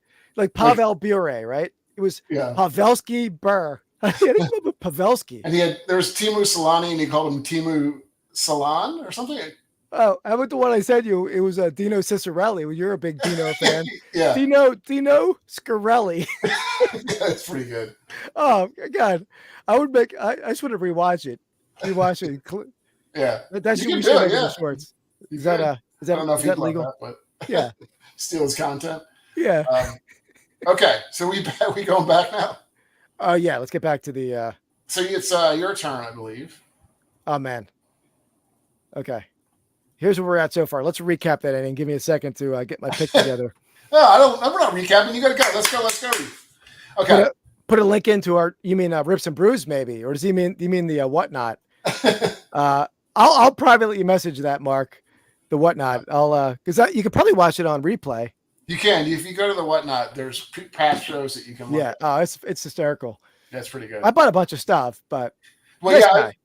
Pavel Bure, right? It was Pavelski Burr. I think it was Pavelski. And there was Timu Solani, and he called him Timu Salan or something. Oh, how about the one I sent you? It was Dino Cicerelli. Well, you're a big Dino fan. Yeah, Dino Scarelli. that's pretty good. Oh God, I just want to rewatch it. Rewatch it. Yeah, That's you what can we do should it. make it Yeah, the shorts. you Is that could. I don't know if is he'd that love legal? that, but Yeah, steal his content. yeah. Okay, so we going back now. Oh yeah. Let's get back to the. So it's your turn, I believe. Oh man. Okay. Here's where we're at so far. Let's recap that and give me a second to get my pick together. No, I don't. We're not recapping. You got to go. Let's go. Let's go. Okay. Put a link into our. You mean Rips and Brews maybe, or does he mean? You mean the whatnot? I'll privately message that, Mark. The whatnot. I'll because you could probably watch it on replay. You can. If you go to the whatnot, there's past shows that you can look Yeah. at. Oh, it's hysterical. That's pretty good. I bought a bunch of stuff, but Well, nice yeah. guy.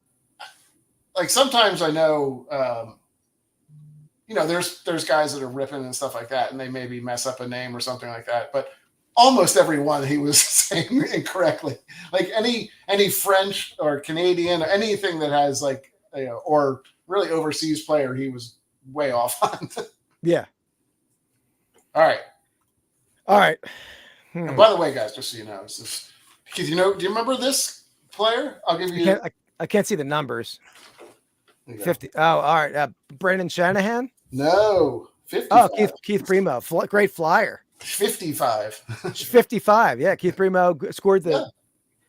Like sometimes I know, there's guys that are ripping and stuff like that, and they maybe mess up a name or something like that. But almost every one he was saying incorrectly. Like any French or Canadian or anything that has like or really overseas player, he was way off on. Yeah. All right. And by the way, guys, just so you know, Keith, do you remember this player? I'll give you. I can't see the numbers. 50. Oh, all right. Brendan Shanahan. No, 50. Oh, Keith Primo, great flyer. 55. 55. Yeah, Keith Primo scored the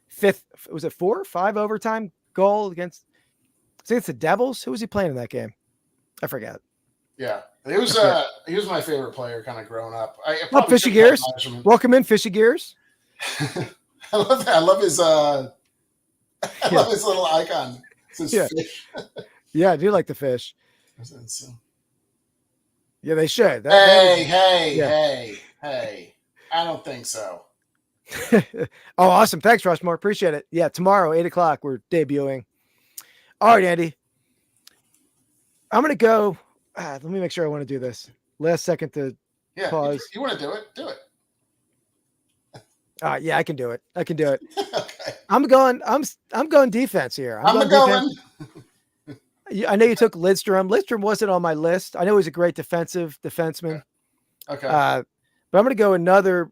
fifth. Was it 4 or 5 overtime goal against? I think it's the Devils. Who was he playing in that game? I forget. Yeah, he was my favorite player, kind of growing up. Fishy Gears. Welcome in, Fishy Gears. I love that. I love his love his little icon. It says fish. Yeah, I do like the fish. Yeah, they should. Hey. I don't think so. Oh, awesome. Thanks, Rushmore. Appreciate it. Yeah, tomorrow, 8:00, we're debuting. All right, Andy. I'm going to go. Let me make sure I want to do this. Last second to pause. You want to do it? Do it. Yeah, I can do it. Okay. I'm going defense here. I'm going. I know you took Lidstrom. Lidstrom wasn't on my list. I know he's a great defenseman. Okay. But I'm going to go another.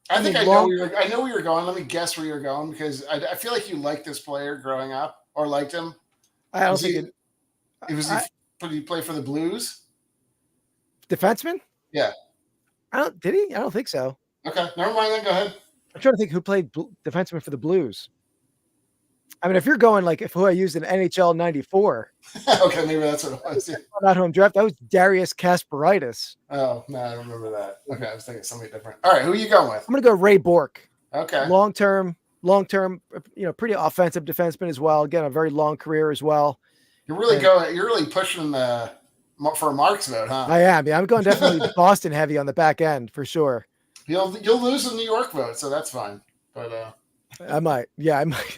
I know where you're going. Let me guess where you're going because I feel like you liked this player growing up or liked him. I don't think Did he play for the Blues? Defenseman? Yeah. Did he? I don't think so. Okay. Never mind then. Go ahead. I'm trying to think who played defenseman for the Blues. I mean, if you're going like who I used in NHL 94. Okay, maybe that's what it was. Yeah. Not home draft. That was Darius Kasparaitis. Oh, no, I don't remember that. Okay, I was thinking somebody different. All right, who are you going with? I'm going to go Ray Bork. Okay. Long term, pretty offensive defenseman as well. Again, a very long career as well. You're really pushing for a Mark's vote, huh? I am. Yeah, I'm going definitely Boston heavy on the back end for sure. You'll lose the New York vote, so that's fine. But I might. Yeah, I might.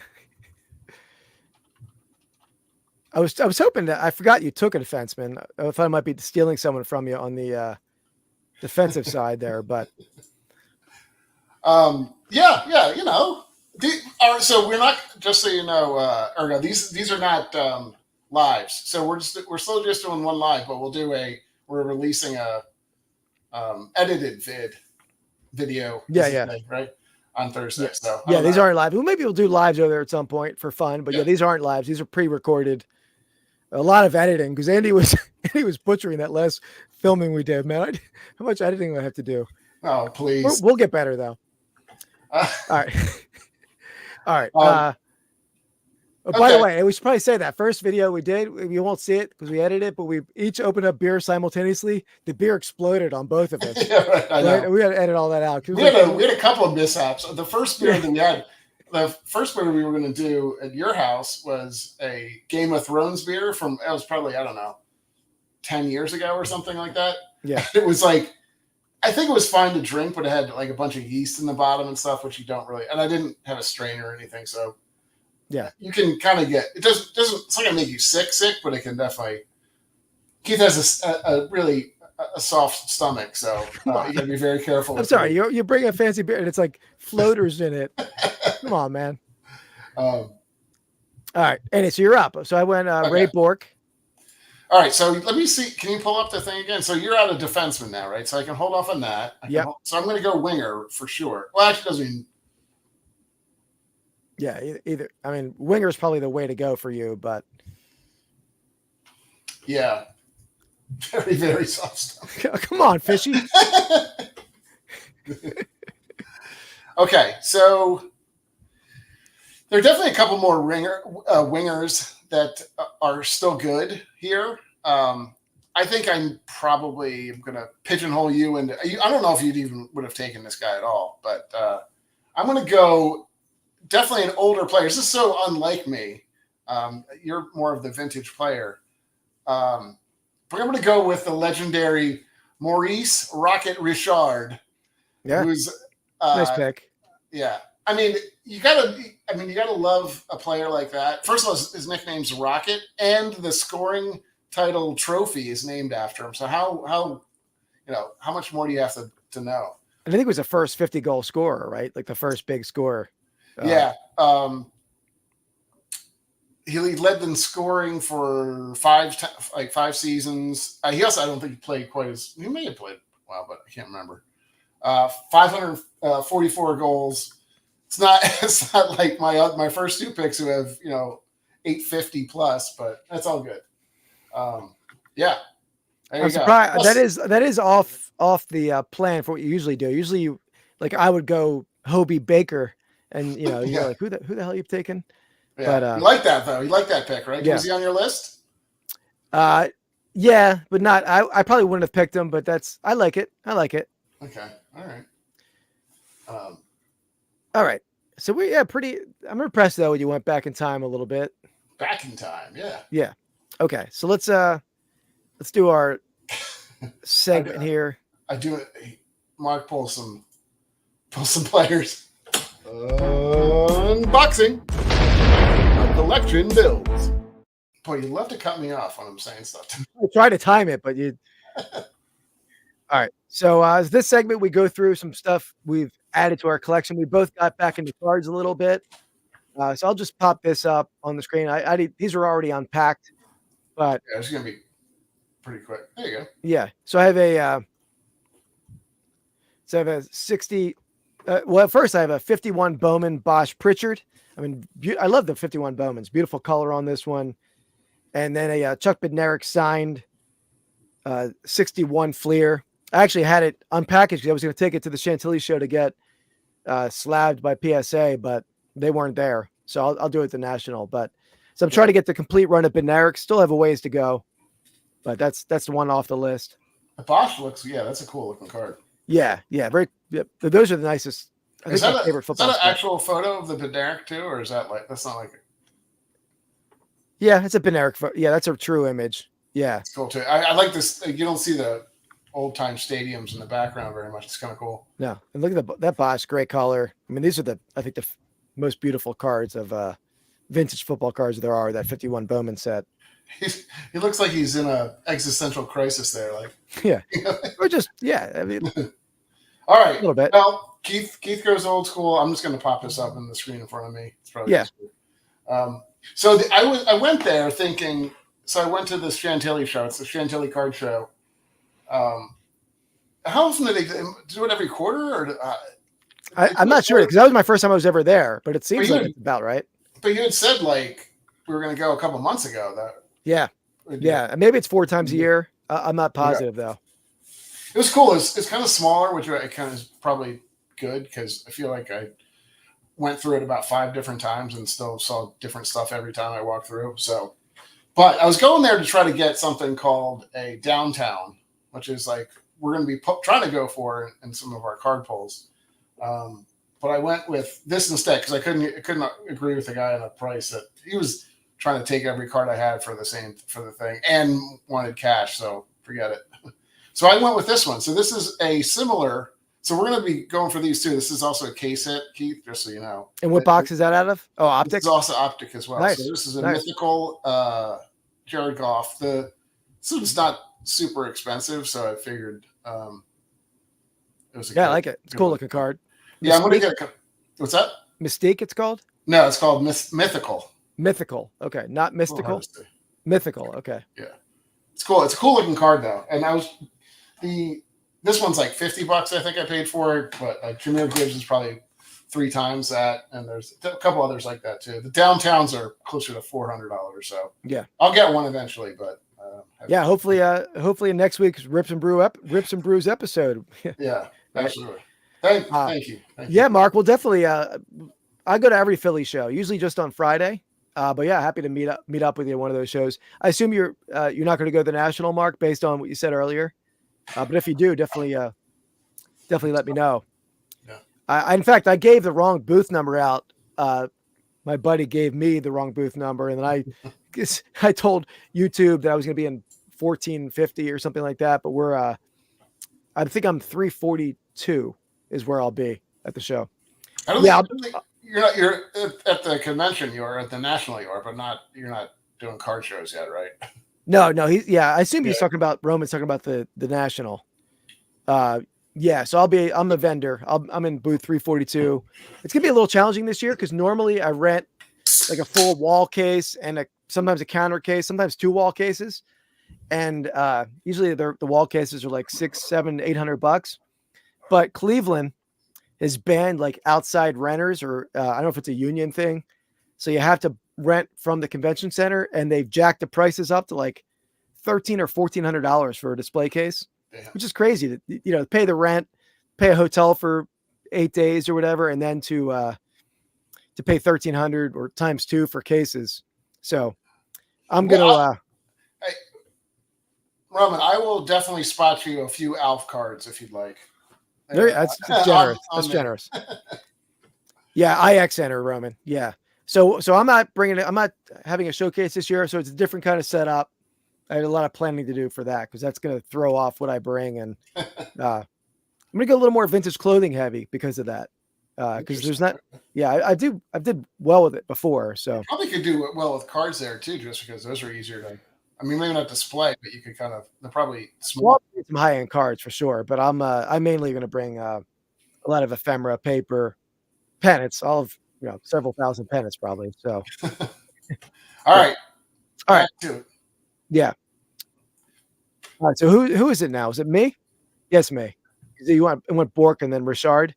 I was hoping that I forgot you took a defenseman. I thought I might be stealing someone from you on the defensive side there, but yeah, so we're not, just so you know, these are not lives. So we're still just doing one live, but we're releasing a edited video. Today, right on Thursday. Yes. So these aren't live. Well, maybe we'll do lives over there at some point for fun, but these aren't lives. These are pre-recorded. A lot of editing because Andy was butchering that last filming we did. Man, how much editing do I have to do? Oh, please. We'll get better though. All right. By the way, we should probably say that first video we did, you won't see it because we edited it, but we each opened up beer simultaneously. The beer exploded on both of us. Yeah, right, I know. We had to edit all that out. We had a couple of mishaps. The first beer that we had. The first beer we were going to do at your house was a Game of Thrones beer it was probably, 10 years ago or something like that. Yeah. It was like, I think it was fine to drink, but it had like a bunch of yeast in the bottom and stuff, which you don't really, and I didn't have a strainer or anything. So yeah, you can kind of it's not going to make you sick, but it can definitely, Keith has a really soft stomach, so you got to be very careful. I'm sorry, you bring a fancy beer and it's like floaters in it. Come on, man. All right, Andy, so you're up. So I went Ray Bork. All right, so let me see. Can you pull up the thing again? So you're out of defenseman now, right? So I can hold off on that. So I'm going to go winger for sure. Well, actually, doesn't mean. Yeah, either. I mean, winger is probably the way to go for you, but yeah, very, very soft stuff. Come on, Fishy. Okay, so there are definitely a couple more wingers that are still good here. I think I'm probably going to pigeonhole you into. I don't know if you'd even would have taken this guy at all, but I'm going to go definitely an older player. This is so unlike me. You're more of the vintage player. But I'm going to go with the legendary Maurice Rocket Richard. Yeah, who's nice pick. Yeah, I mean, you gotta love a player like that. First of all, his nickname's Rocket, and the scoring title trophy is named after him. So how much more do you have to know? And I think it was the first 50-goal scorer, right? Like the first big scorer. Yeah. He led in scoring for 5 seasons. He also, I don't think he played quite as he may have played well, but I can't remember. 544 goals. It's not like my first 2 picks who have 850 plus, but that's all good. Yeah. I'm surprised that is off the plan for what you usually do. Usually I would go Hobie Baker, and you're like, who the hell are you taking? Yeah. But you like that though. You like that pick, right? Yeah. Was he on your list? Yeah, but not. I probably wouldn't have picked him, but I like it. Okay. All right. All right. So I'm impressed though when you went back in time a little bit. Back in time, yeah. Yeah. Okay. So let's do our segment here. I do it. Mark, pull some players. Unboxing. Our collection builds. Boy, you love to cut me off when I'm saying stuff. I try to time it, but you. All right. So this segment, we go through some stuff we've added to our collection. We both got back into cards a little bit. So I'll just pop this up on the screen. These are already unpacked, but yeah, it's going to be pretty quick. There you go. Yeah. So I have a 60. Well, first I have a 51 Bowman Bosch Pritchard. I mean, I love the 51 Bowmans. Beautiful color on this one. And then a Chuck Bednarik signed 61 Fleer. I actually had it unpackaged because I was going to take it to the Chantilly show to get slabbed by PSA, but they weren't there. So I'll do it at the National. So I'm trying to get the complete run of Bednarik. Still have a ways to go, but that's the one off the list. The Bosch that's a cool looking card. Yeah. Those are the nicest. I think my favorite football. Is that an actual photo of the Bednarik too, or is that that's not like it? Yeah, it's a Bednarik photo. Yeah, that's a true image. Yeah, it's cool too. I like this. You don't see the old time stadiums in the background very much. It's kind of cool. No, and look at that Bosch, great color. I mean, these are I think the most beautiful cards of vintage football cards there are. That 51 Bowman set. He looks like he's in a existential crisis there. Like yeah, or just I mean, all right, a little bit. Well, Keith goes old school. I'm just going to pop this up in the screen in front of me. It's probably So I went there thinking. So I went to this Chantilly show. It's the Chantilly card show. How often do they do it? Every quarter, or I'm not sure because that was my first time I was ever there. But it seems like it's about right. But you had said like we were going to go a couple months ago. Yeah. Maybe it's 4 times a year. I'm not positive though. It was cool. It's kind of smaller, which kind of is probably good because I feel like I went through it about 5 different times and still saw different stuff every time I walked through. So, but I was going there to try to get something called a downtown, which is like we're going to be trying to go for in some of our card pulls. But I went with this instead because I couldn't agree with the guy on the price that he was trying to take every card I had for the thing and wanted cash. So forget it. So I went with this one. So this is a similar. So we're going to be going for these two. This is also a case hit, Keith, just so you know. And what box is that out of? Oh, Optic. It's also Optic as well. Nice. So this is a mythical Jared Goff. This one's not super expensive, so I figured it was. I like it. It's a cool looking card. Yeah, I'm going to get. What's that? Mystique. It's called. No, it's called Mythical. Mythical. Okay, not mystical. Mythical. Okay. Yeah. It's cool. It's a cool looking card though. And this one's like $50, I think I paid for it, but like Jameer Gibbs is probably 3 times that, and there's a couple others like that too. The downtowns are closer to $400, so Yeah, I'll get one eventually. But yeah, hopefully next week's Rips and Brews episode. yeah, absolutely. Thank you. Yeah, Mark, we'll definitely. I go to every Philly show, usually just on Friday. But yeah, happy to meet up with you at one of those shows. I assume you're not going to go to the national, Mark, based on what you said earlier. But if you do, definitely let me know. Yeah. In fact, I gave the wrong booth number out. My buddy gave me the wrong booth number, and then I told YouTube that I was going to be in 1450 or something like that. But I think I'm 342 is where I'll be at the show. You're at the convention. You're at the national. But you're not doing card shows yet, right? No. I assume he's talking about Roman's talking about the national. Yeah. So I'm a vendor. I'm in booth 342. It's gonna be a little challenging this year because normally I rent like a full wall case and sometimes a counter case, sometimes 2 wall cases, and usually the wall cases are like $600, $700, $800. But Cleveland has banned like outside renters, or I don't know if it's a union thing, so you have to rent from the convention center, and they've jacked the prices up to like $1,300 or $1,400 for a display case, which is crazy to pay the rent, pay a hotel for 8 days or whatever, and then to pay $1,300 or times 2 for cases. So I'm gonna Roman, I will definitely spot you a few Alf cards if you'd like. That's generous. That's generous. Yeah, IX enter, Roman. Yeah. So I'm not having a showcase this year, so it's a different kind of setup. I had a lot of planning to do for that because that's going to throw off what I bring, and I'm going to go a little more vintage clothing heavy because of that. Because there's not, I did well with it before, so you probably could do well with cards there too, just because those are easier to. I mean, maybe not display, but you could they're probably small. Some high-end cards for sure, but I'm mainly going to bring a lot of ephemera, paper, pennants, all of several thousand pennants probably. So, all right. Yeah. All right. So who is it now? Is it me? Yes, me. You went Bork and then Richard.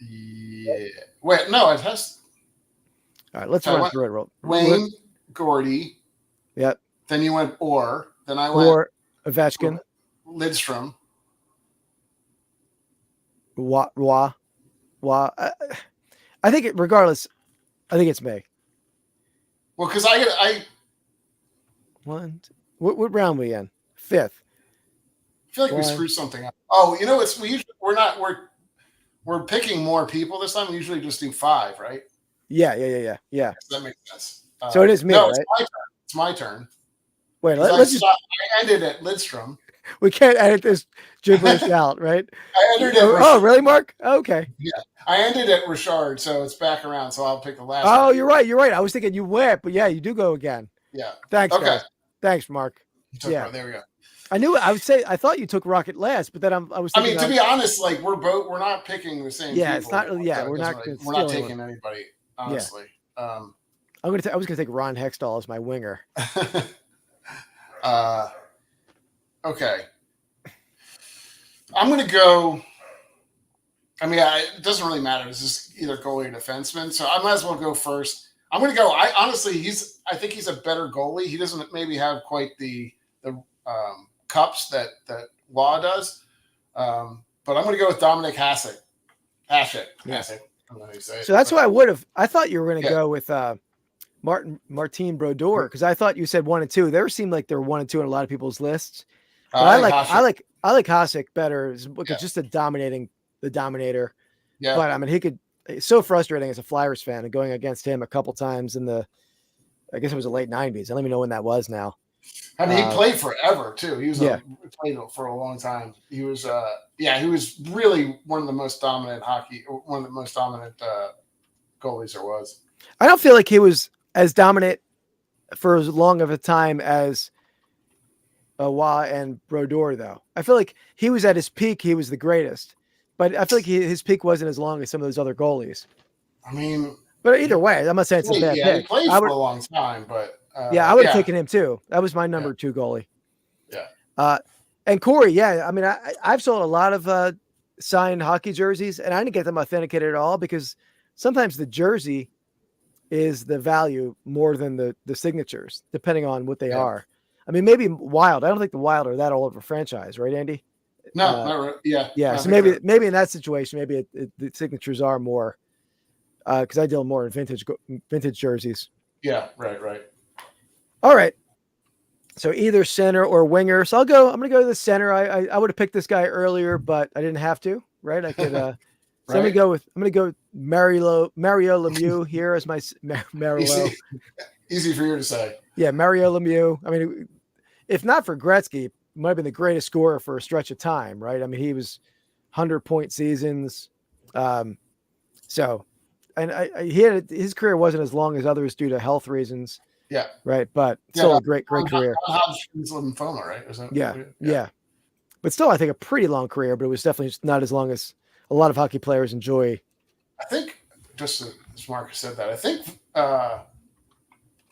Yeah. Wait, no, it has. All right, let's run through it. Wayne, Gordy. Yep. Then you went Orr. Then I went Ovechkin. Lidstrom. Wah. I think regardless, I think it's me. Well, because I what round we in? 5th. I feel like we screwed something up. Oh, we're picking more people this time. We usually just do 5, right? Yeah. Does that make sense? So it is me, no, right? It's my turn. Wait, let's just. I ended at Lidstrom. We can't edit this gibberish out, right? I ended Oh, really, Mark? Okay. Yeah, I ended at Richard, so it's back around. So I'll pick the last. Oh, one. You're right. I was thinking you went, but yeah, you do go again. Yeah. Thanks. Okay. Guys. Thanks, Mark. Yeah. There we go. I thought you took Rocket last, but then I was. I mean, to be honest, like we're not picking the same. Yeah, people, it's not. Yeah, so we're not taking anybody. Honestly. Yeah. I was gonna take Ron Hextall as my winger. Okay. I'm gonna go. I mean, it doesn't really matter. It's just either goalie or defenseman. So I might as well go first. I'm gonna go. I think he's a better goalie. He doesn't maybe have quite the cups that Law does. But I'm gonna go with Dominic Hasek. Hasek. I don't know how you say it. So that's who I would have. I thought you were going to go with Martin Brodeur because I thought you said 1 and 2. There seemed like there were 1 and 2 in a lot of people's lists. But I like Hasek better. It's just the dominator. Yeah. But I mean, it's so frustrating as a Flyers fan and going against him a couple times in I guess it was the late 90s. I don't even know when that was now. I mean, he played forever too. He played for a long time. He was he was really one of the most dominant goalies there was. I don't feel like he was as dominant for as long of a time as Wah and Brodeur, though. I feel like he was at his peak. He was the greatest, but I feel like his peak wasn't as long as some of those other goalies. I mean, but either way, I'm not saying it's a bad pick. He played for a long time, but Yeah, I would have taken him too. That was my number 2 goalie. Yeah. And Corey, yeah, I mean, I've sold a lot of signed hockey jerseys, and I didn't get them authenticated at all because sometimes the jersey is the value more than the signatures, depending on what they are. I mean, maybe Wild. I don't think the Wild are that old of a franchise, right, Andy? No, not really. Yeah. Yeah. So maybe in that situation, maybe the signatures are more because I deal more in vintage jerseys. Yeah. Right. All right. So either center or winger. So I'm going to go to the center. I would have picked this guy earlier, but I didn't have to, right? I could, so I'm going to go with Mario Lemieux here as my Mario. Easy for you to say. Yeah. Mario Lemieux. I mean, if not for Gretzky, might have been the greatest scorer for a stretch of time, right? I mean, he was 100-point seasons. So, and his career wasn't as long as others due to health reasons. Yeah. Right. But still a great career. Hodgkin's lymphoma, right? Yeah. But still, I think a pretty long career, but it was definitely just not as long as a lot of hockey players enjoy. I think, just as Marcus said that, I think,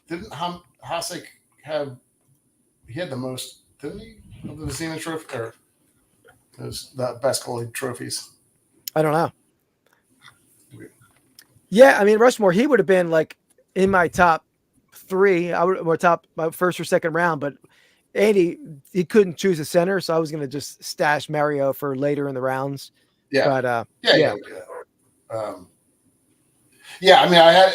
didn't Hasek he had the most, didn't he, of the Vezina trophy, or the best goalie trophies? I don't know. Yeah. I mean, Rushmore, he would have been like in my top 3, my first or second round, but Andy, he couldn't choose a center, so I was going to just stash Mario for later in the rounds. Yeah, but yeah. I mean,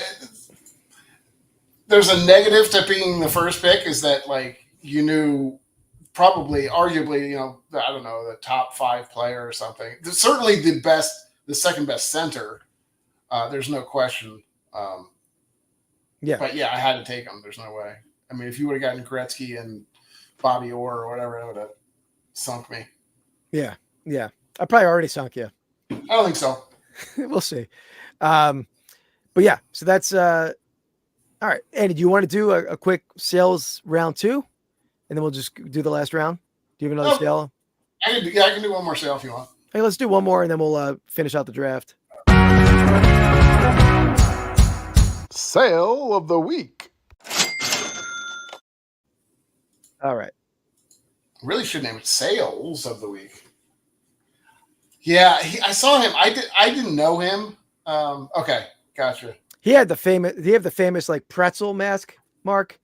there's a negative to being the first pick is that like you knew arguably, I don't know, the top 5 player or something. Certainly the second best center. There's no question. But yeah, I had to take him. There's no way. I mean, if you would have gotten Gretzky and Bobby Orr or whatever, it would have sunk me. Yeah. I probably already sunk you. I don't think so. We'll see. But yeah, so that's all right. Andy, do you want to do a quick sales round 2? And then we'll just do the last round? Do you have another sale? I can do one more sale if you want. Hey, let's do one more and then we'll finish out the draft. Sale of the week. All right. Really should name it Sales of the Week. Yeah, I saw him. I didn't know him. Okay, gotcha. He had the famous like pretzel mask, Mark.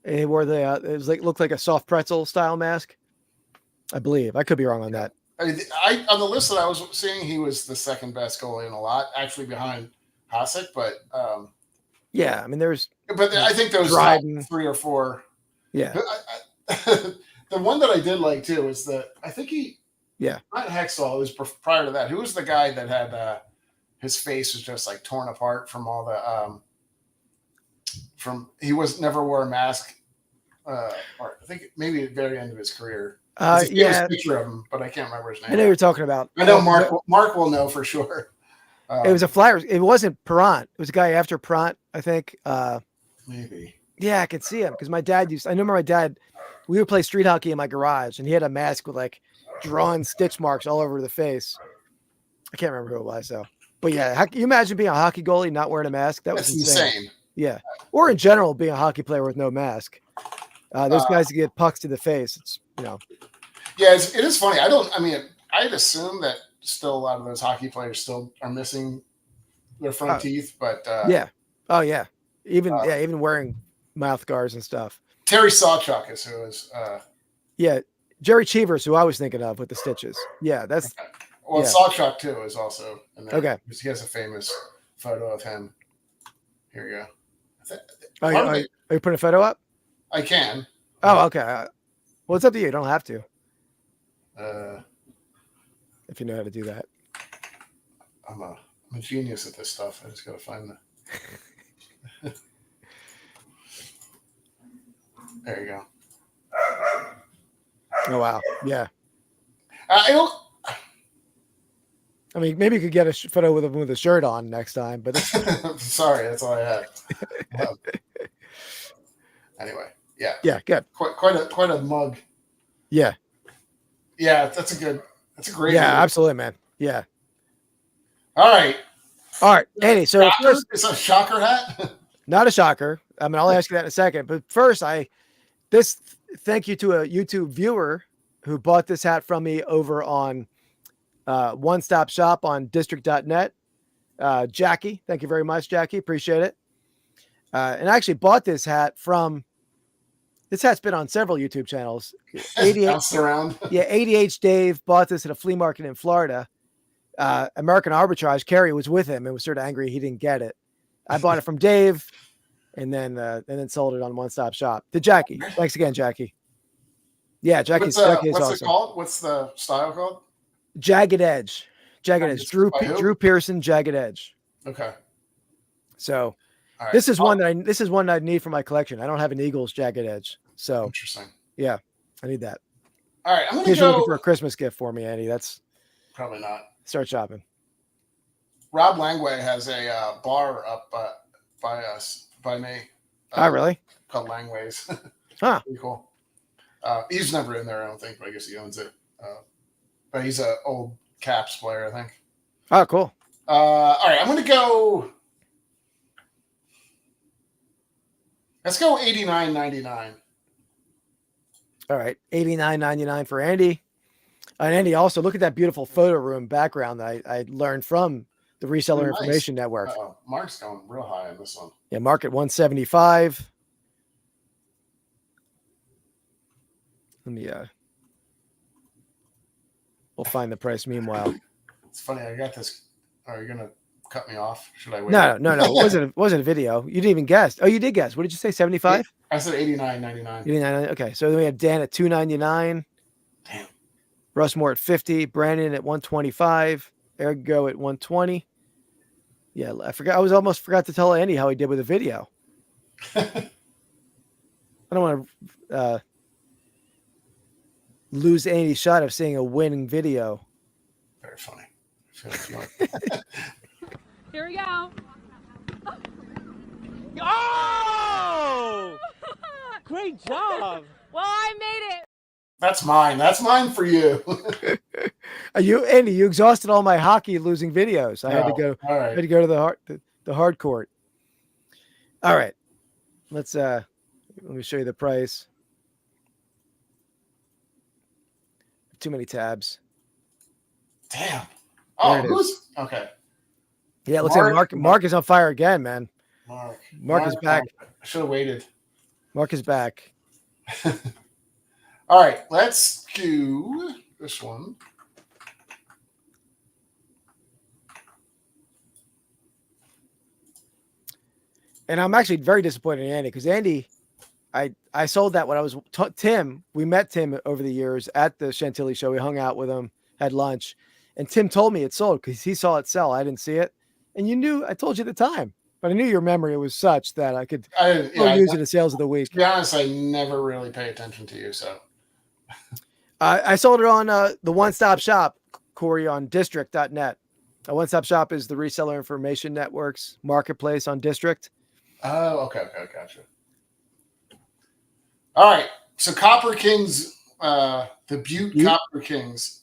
And he wore looked like a soft pretzel style mask. I believe. I could be wrong on that. I on the list that I was seeing, he was the second best goalie in a lot, actually behind Hasek, but yeah, I mean but I think those Dryden. 3 or 4. Yeah. The one that I did like too is I think not Hextall, it was prior to that. Who was the guy that had his face was just like torn apart from all the he never wore a mask, or I think maybe at the very end of his career. Yeah, a picture of him, but I can't remember his name. I know you're talking about. I know Mark will know for sure. It was a Flyers. It wasn't Perrant. It was a guy after Perrant, I think. Maybe. Yeah, I could see him because my dad I remember my dad. We would play street hockey in my garage, and he had a mask with like drawn stitch marks all over the face. I can't remember who it was though. But yeah, can you imagine being a hockey goalie not wearing a mask? That's insane. Yeah, or in general being a hockey player with no mask. Those guys that get pucks to the face. It's Yeah, it is funny. I'd assume that still a lot of those hockey players still are missing their front teeth, but yeah. Oh yeah. Even wearing mouth guards and stuff. Terry Sawchuk is who is yeah, Jerry Cheevers, who I was thinking of with the stitches. Yeah, that's okay. Well, Sawchuk too is also in there. Okay. He has a famous photo of him. Here you go. Are you putting a photo up? I can. Oh, okay. Well, it's up to you. You don't have to. If you know how to do that. I'm a genius at this stuff. I just got to find the. There you go. Oh wow! Yeah. I mean, maybe you could get a photo with a shirt on next time, but sorry, that's all I had. Anyway, yeah. Yeah, good. Quite a mug. Yeah. Yeah, that's a great. Yeah, move. absolutely, man. Yeah. All right, Andy. So is that a shocker hat? Not a shocker. I mean, I'll ask you that in a second. But first, thank you to a YouTube viewer who bought this hat from me over on One Stop Shop on district.net. Jackie, thank you very much, Jackie. Appreciate it. And I actually bought this hat from. This hat's been on several YouTube channels. Bounced around. Yeah, ADH Dave bought this at a flea market in Florida. American Arbitrage, Kerry was with him and was sort of angry he didn't get it. I bought it from Dave and then sold it on One Stop Shop to Jackie. Thanks again, Jackie. Yeah, Jackie is What's awesome. it called? What's the style called? Jagged Edge. Jagged Edge. Drew Pearson, Jagged Edge. Okay. So Right. this is one that I need for my collection. I don't have an Eagles Jagged Edge. So interesting. Yeah, I need that. All right, I'm going to go looking for a Christmas gift for me, Andy. That's probably not. Start shopping. Rob Langway has a bar up by me. Oh, really? Called Langway's. Huh. Pretty cool. He's never in there, I don't think, but I guess he owns it. But he's an old Caps player, I think. Oh, cool. All right, I'm going to go. Let's go $89.99. All right, $89.99 for Andy. And Andy, also look at that beautiful photo room background that I learned from the Reseller Information Network. Mark's going real high on this one. Yeah, mark at 175. Let me we'll find the price meanwhile. It's funny, I got this. Are you gonna cut me off? Should I wait? No. It wasn't a video. You didn't even guess. Oh, you did guess. What did you say? 75? I said $89.99. $89. Okay. So then we have Dan at $2.99. Damn. Russ Moore at 50. Brandon at 125. Eric Go at 120. Yeah, I almost forgot to tell Andy how he did with the video. I don't want to lose Andy's shot of seeing a winning video. Very funny. I feel like Here we go. Oh! Great job. Well, I made it. That's mine. That's mine for you. Andy, you exhausted all my hockey losing videos. I had to go. All right. I had to go to the hard court. All right. Let me show you the price. Too many tabs. Damn. Oh, There it who's okay? Yeah, it looks like Mark is on fire again, man. Mark is back. I should have waited. Mark is back. All right, let's do this one. And I'm actually very disappointed in Andy because Andy, I sold that when I was Tim. We met Tim over the years at the Chantilly show. We hung out with him, had lunch, and Tim told me it sold because he saw it sell. I didn't see it, and you knew. I told you at the time, but I knew your memory was such that I could use it in sales of the week. To be honest, I never really pay attention to you, so. I sold it on the One Stop Shop, Corey, on district.net. A One Stop Shop is the Reseller Information Network's marketplace on District. Oh, okay, gotcha. All right, so Copper Kings, the Butte Copper Kings.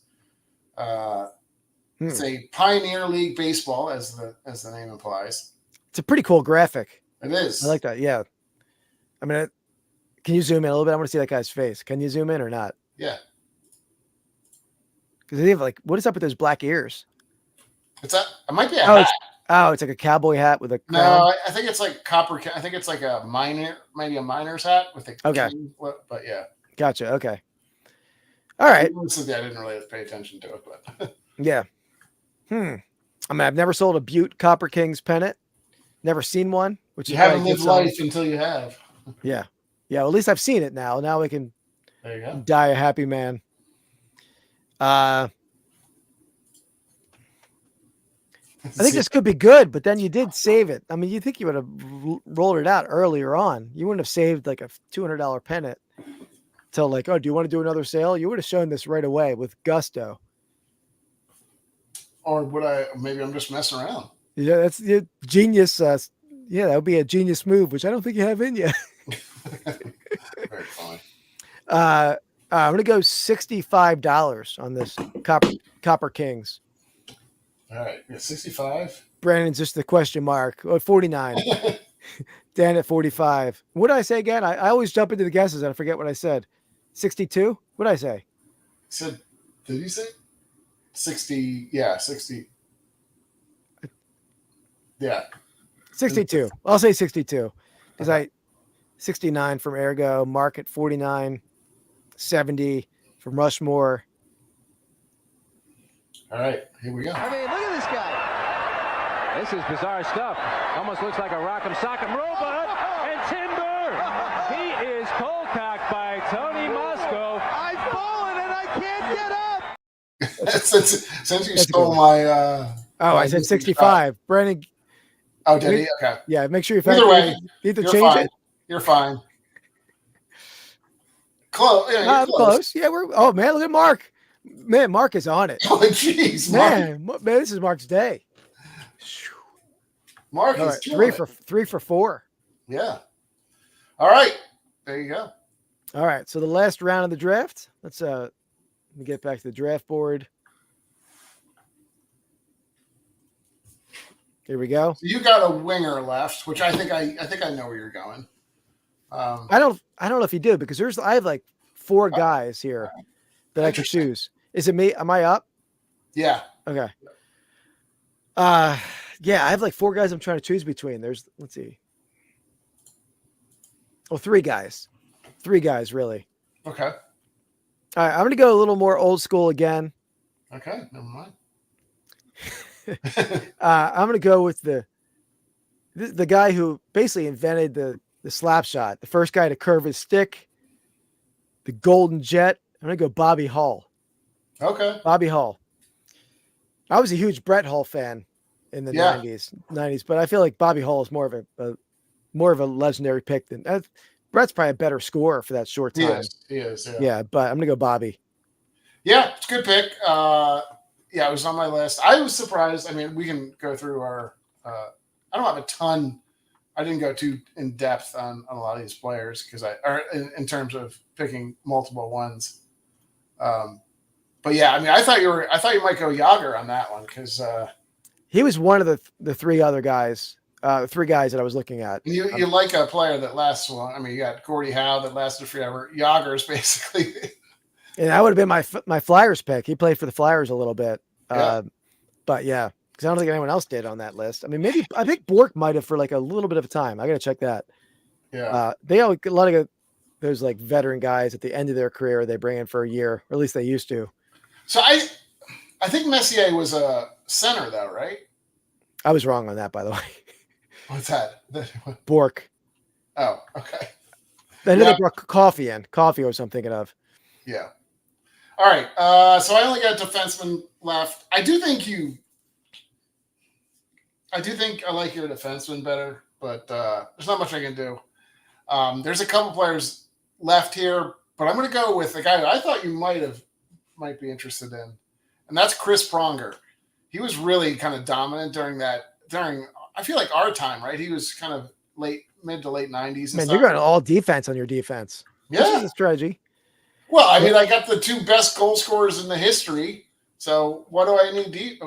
It's a Pioneer League baseball, as the name implies. It's a pretty cool graphic. It is. I like that. Yeah. I mean, can you zoom in a little bit? I want to see that guy's face. Can you zoom in or not? Yeah. Because they have what is up with those black ears? It might be a hat. It's like a cowboy hat with a crown. No, I think it's like copper. I think it's like a maybe a miner's hat with a king, but yeah. Gotcha. Okay. All right. I didn't really pay attention to it, but yeah. I mean, I've never sold a Butte Copper Kings pennant. Never seen one. Which you is haven't lived life until you have. Yeah. Yeah. Well, at least I've seen it now. Now we can there you go. Die a happy man. I think this could be good, but then you did save it. I mean, you think you would have rolled it out earlier on. You wouldn't have saved like a $200 pennant till do you want to do another sale? You would have shown this right away with gusto. Or would I? Maybe I'm just messing around. Yeah, that's genius. That would be a genius move, which I don't think you have in you. Very funny. I'm going to go $65 on this Copper Kings. All right, 65. Brandon's just the question mark. 49. Dan at 45. What did I say again? I always jump into the guesses and I forget what I said. 62? What did I say? Did you say 60? Yeah, 60. Yeah. 62. I'll say 62. Because Okay. 69 from Ergo, Mark at 49, 70 from Rushmore. All right, here we go. I mean, look at this guy. This is bizarre stuff. Almost looks like a Rock'em Sock'em robot. And Timber, he is cold packed by Tony Moscow. I've fallen and I can't get up. Since you stole my. I said 65. Brandon. Oh, did he? Okay. Yeah, make sure you Either way, need to you're change fine. it. You're fine. Close. Yeah, I'm close. Yeah, oh man, look at Mark. Man, Mark is on it. Oh, jeez, Man, this is Mark's day. Mark All is right, three for 4. Yeah. All right. There you go. All right. So the last round of the draft. Let me get back to the draft board. Here we go. So you got a winger left, which I think I know where you're going. I don't know if you do because I have like 4 guys here that I can choose. Is it me? Am I up? Yeah. Okay. Yeah, I have like 4 guys I'm trying to choose between. Let's see. Oh, 3 guys. 3 guys, really. Okay. All right, I'm going to go a little more old school again. Okay, never mind. I'm going to go with the guy who basically invented the slap shot, the first guy to curve his stick, the golden jet. I'm going to go Bobby Hull. Okay. Bobby Hull. I was a huge Brett Hull fan in the 90s, but I feel like Bobby Hull is more of a legendary pick than Brett's probably a better scorer for that short time. He is. Yeah. Yeah, but I'm going to go Bobby. Yeah, it's a good pick. Yeah, it was on my list. I was surprised. I mean, we can go through our. I don't have a ton. I didn't go too in depth on a lot of these players in terms of picking multiple ones. But yeah, I mean, I thought you might go Yager on that one because he was one of the 3 other guys. 3 guys that I was looking at. You like a player that lasts long. I mean, you got Gordie Howe that lasted forever. Yager's basically. And that would have been my Flyers pick. He played for the Flyers a little bit. Yeah. But yeah, because I don't think anyone else did on that list. I mean, I think Bork might have for like a little bit of a time. I got to check that. Yeah. They have a lot of those like veteran guys at the end of their career they bring in for a year, or at least they used to. So I think Messier was a center though, right? I was wrong on that, by the way. What's that? Bork. Oh, okay. They brought Coffee in. Coffee was I'm thinking of. Yeah. All right. So I only got defenseman left. I do think I like your defenseman better, but there's not much I can do. There's a couple players left here, but I'm going to go with the guy I thought you might be interested in, and that's Chris Pronger. He was really kind of dominant during I feel like our time, right? He was kind of mid to late 90s. Man, you're going all defense on your defense. Yeah. This is a strategy. Well, I mean, I got the 2 best goal scorers in the history. So what do I need?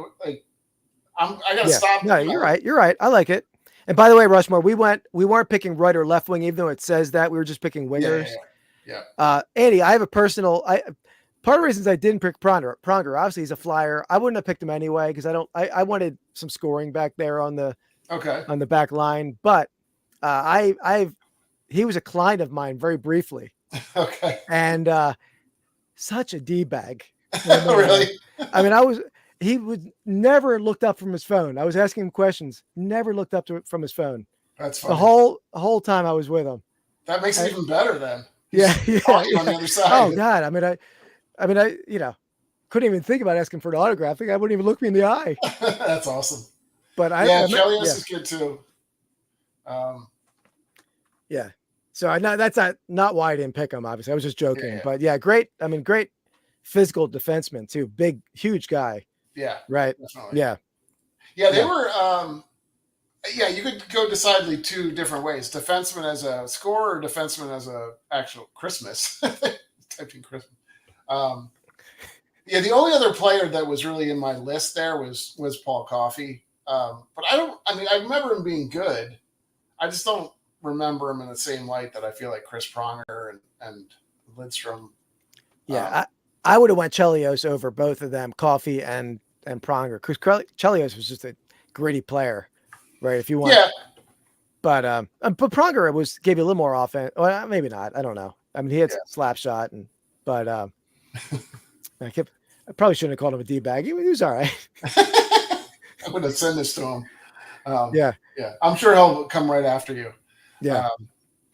I got to stop. No, you're right. You're right. I like it. And by the way, Rushmore, we weren't picking right or left wing, even though it says that. We were just picking wingers. Yeah. Andy, I have a personal. Part of the reasons I didn't pick Pronger. Obviously, he's a flyer. I wouldn't have picked him anyway because I wanted some scoring back there on the back line. But he was a client of mine very briefly. Okay. And such a D-bag. Really? I mean, he would never looked up from his phone. I was asking him questions, never looked up from his phone. That's funny. The whole time I was with him. That makes it even better then. Yeah. On the other side. Oh God. I mean, I couldn't even think about asking for an autograph. I wouldn't even look me in the eye. That's awesome. But Chelios is good too. Yeah. So I know that's not why I didn't pick him. Obviously, I was just joking. Yeah. But yeah, great. I mean, great physical defenseman too. Big, huge guy. Yeah. Right. Definitely. Yeah. Yeah, they were. You could go decidedly 2 different ways: defenseman as a scorer, or defenseman as a actual Christmas. Typed in Christmas. The only other player that was really in my list there was Paul Coffey. But I remember him being good. I just don't remember him in the same light that I feel like Chris Pronger and Lidstrom. Yeah, I would have went Chelios over both of them, Coffee and Pronger. Because Chelios was just a gritty player, right? If you want, but Pronger gave you a little more offense. Well, maybe not. I don't know. I mean, he had slap shot, but I probably shouldn't have called him a D-bag. He was all right. I would have sent this to him. Yeah. I'm sure he'll come right after you. Yeah.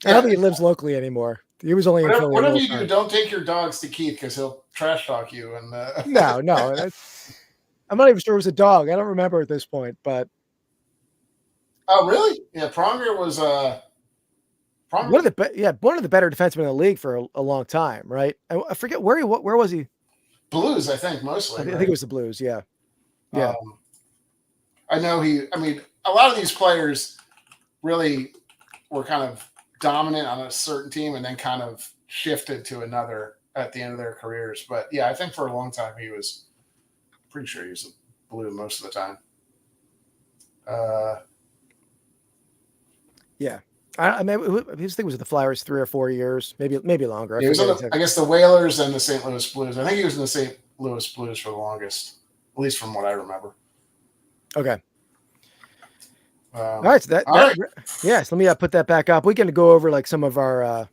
I don't think he lives locally anymore. He was only in Philly. Whatever you do, don't take your dogs to Keith because he'll trash talk you. And No. I'm not even sure it was a dog. I don't remember at this point, but. Oh, really? Yeah, Pronger was one of the better defensemen in the league for a long time, right? I forget where was he? Blues, I think, mostly. I think it was the Blues, yeah. Yeah. I know a lot of these players really were kind of dominant on a certain team and then kind of shifted to another at the end of their careers. But yeah, I think for a long time pretty sure he was a Blue most of the time. Yeah. I mean, his thing was with the Flyers 3 or 4 years, maybe longer. He was I guess the Whalers and the St. Louis Blues. I think he was in the St. Louis Blues for the longest, at least from what I remember. Okay. All right. So yes. Let me put that back up. We can go over like some of our.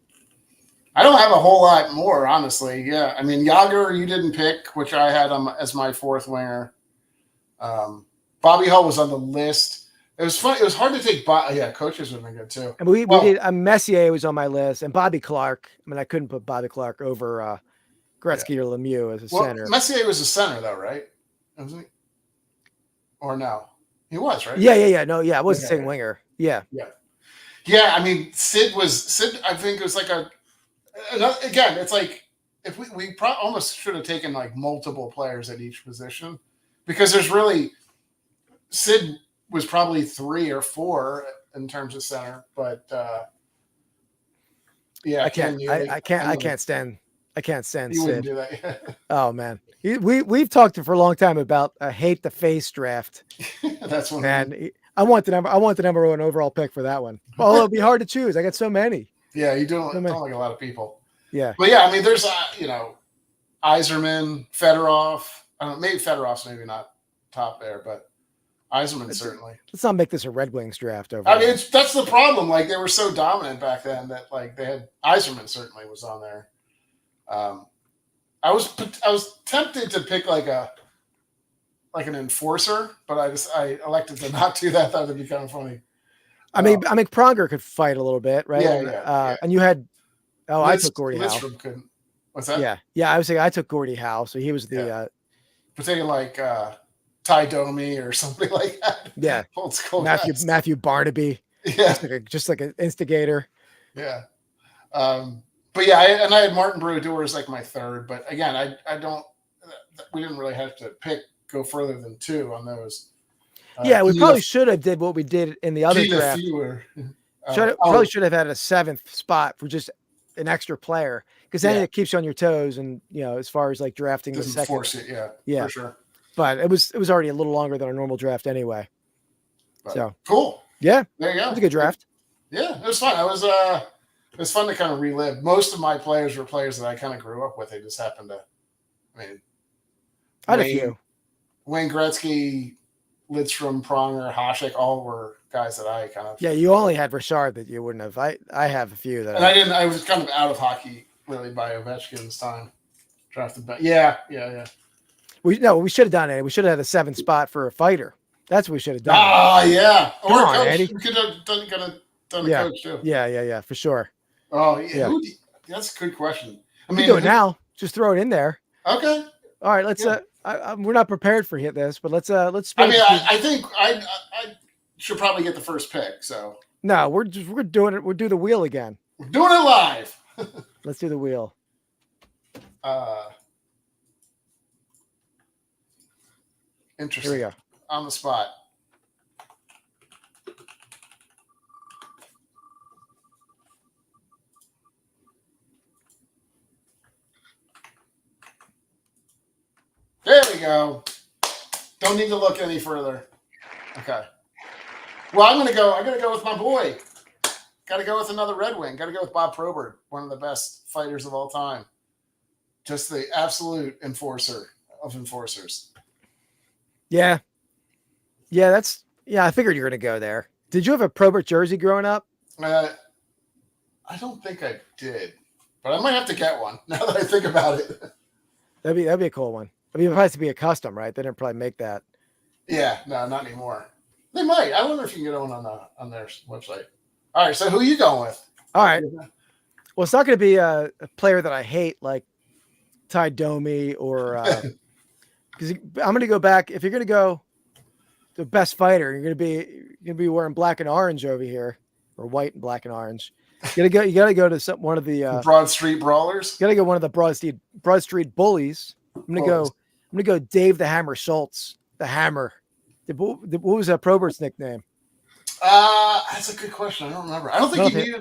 I don't have a whole lot more, honestly. Yeah, I mean, Yager, you didn't pick, which I had him as my fourth winger. Bobby Hull was on the list. It was fun. It was hard to take. Coaches would have been good too. And we did. Messier was on my list, and Bobby Clark. I mean, I couldn't put Bobby Clark over Gretzky or Lemieux as a center. Messier was a center, though, right? Wasn't he? Or no? He was, right? Yeah. No, I wasn't saying winger. Yeah. I mean, Sid. I think it was like again. It's like if we almost should have taken like multiple players at each position because there's really Sid was probably 3 or 4 in terms of center, but I can't stand you Sid. wouldn't do that. Oh man, we've talked for a long time about a hate the face draft. That's one. Man, I want the number 1 overall pick for that one. Well, it'll be hard to choose. I got so many. Yeah, you don't like a lot of people. Yeah, but yeah, I mean, there's Yzerman, Fedorov. Maybe Fedorov's maybe not top there, but Yzerman certainly. Let's not make this a Red Wings draft over. I mean, that's the problem. Like they were so dominant back then that like they had Yzerman certainly was on there. I was tempted to pick like an enforcer, but I elected to not do that. That would be kind of funny. I mean, Pronger could fight a little bit, right? Yeah. And you had, I took Gordie Howe. Couldn't. What's that? Yeah. I was saying I took Gordie Howe, so he was the. We're taking like Ty Domi or somebody like that. Yeah. Old school Matthew Barnaby. Yeah. Just like an instigator. Yeah. But yeah, I had Martin Brodeur as like my third, but again, we didn't really have to go further than 2 on those. We probably should have did what we did in the other draft. Probably should have had a 7th spot for just an extra player because then it keeps you on your toes and as far as like drafting the second. Force it, for sure. But it was already a little longer than our normal draft anyway. But, so cool. Yeah, there you go. It was a good draft. Yeah, it was fun. It was fun to kind of relive. Most of my players were players that I kind of grew up with. They just happened to. I mean, I had a few. Wayne Gretzky, Lidstrom, Pronger, Hasek, all were guys that I kind of. Yeah, you only had Richard that you wouldn't have. I have a few that. And I didn't. I was kind of out of hockey really by Ovechkin's time. Drafted back. Yeah. We should have done it. We should have had a 7th spot for a fighter. That's what we should have done. Ah, yeah. Or a coach. Eddie. We could have done a coach too. Yeah, for sure. Oh, yeah. That's a good question. I mean, do it now. Just throw it in there. Okay. All right. Let's. We're not prepared for this, but let's. I mean, I think I should probably get the first pick. So. No, we're doing it. We'll do the wheel again. We're doing it live. Let's do the wheel. Interesting. Here we go. On the spot. There we go. Don't need to look any further. Okay. Well, I'm gonna go with my boy, Got to go with another Red Wing. Got to go with Bob Probert, one of the best fighters of all time. Just the absolute enforcer of enforcers. Yeah. Yeah, I figured you were going to go there. Did you have a Probert jersey growing up? I don't think I did, but I might have to get one now that I think about it. That'd be a cool one. I mean, it has to be a custom, right? They didn't probably make that. Yeah, no, not anymore. They might. I wonder if you can get one on their website. All right, so who are you going with? All right. Well, it's not going to be a player that I hate like Ty Domi or because I'm going to go back. If you're going to go the best fighter, you're going to be wearing black and orange over here, or white and black and orange. You got to go to one of the Broad Street Brawlers. You got to go one of the Broad Street Bullies. I'm going to go Dave the Hammer Schultz, the Hammer. What was that Probert's nickname? That's a good question. I don't remember. I don't think he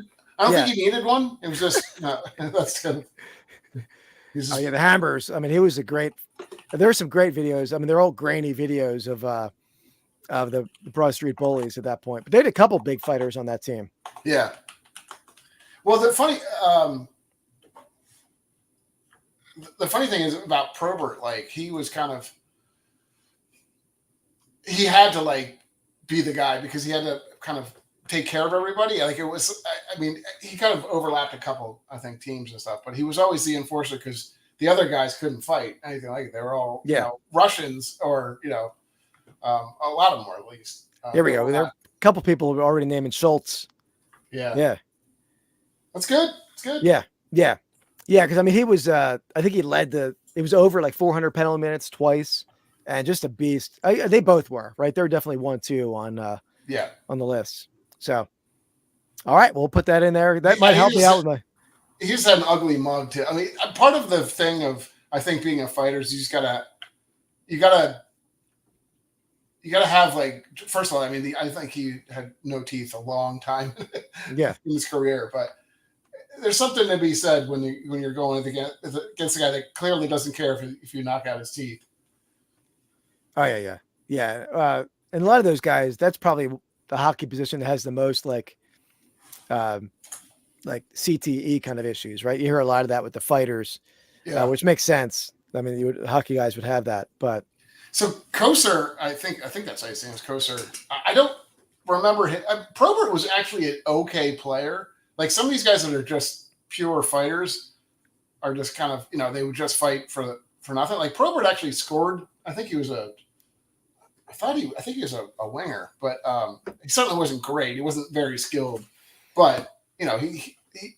needed one. It was just that's good. The Hammers. I mean, he was there were some great videos. I mean, they're all grainy videos of the Broad Street Bullies at that point. But they had a couple big fighters on that team. Yeah. Well, the funny thing is about Probert, like he was he had to like be the guy because he had to kind of take care of everybody. Like it was, I mean, he kind of overlapped a couple, I think, teams and stuff, but he was always the enforcer because the other guys couldn't fight anything like it. They were all, Russians or, a lot of them were at least. Here we go. There are a couple people who are already naming Schultz. Yeah. Yeah. That's good. It's good. Yeah. Yeah. Yeah. Cause I mean, he was, I think he it was over like 400 penalty minutes twice and just a beast. They both were, right? They were definitely 1-2 on the list. So, all right, we'll put that in there. That might help me out with my. He just had an ugly mug too. I mean, part of the thing of I think being a fighter is you gotta have like, first of all, I mean, I think he had no teeth a long time. Yeah. In his career, but there's something to be said when you're going against a guy that clearly doesn't care if you knock out his teeth. Oh yeah. And a lot of those guys, that's probably the hockey position that has the most like CTE kind of issues, right? You hear a lot of that with the fighters, which makes sense. I mean, hockey guys would have that, but so Kosar, I think that's how you say it, Kosar. I don't remember him. Probert was actually an okay player. Like some of these guys that are just pure fighters are just kind of, they would just fight for nothing. Like Probert actually scored. I think he was I think he was a winger, but he certainly wasn't great. He wasn't very skilled, but he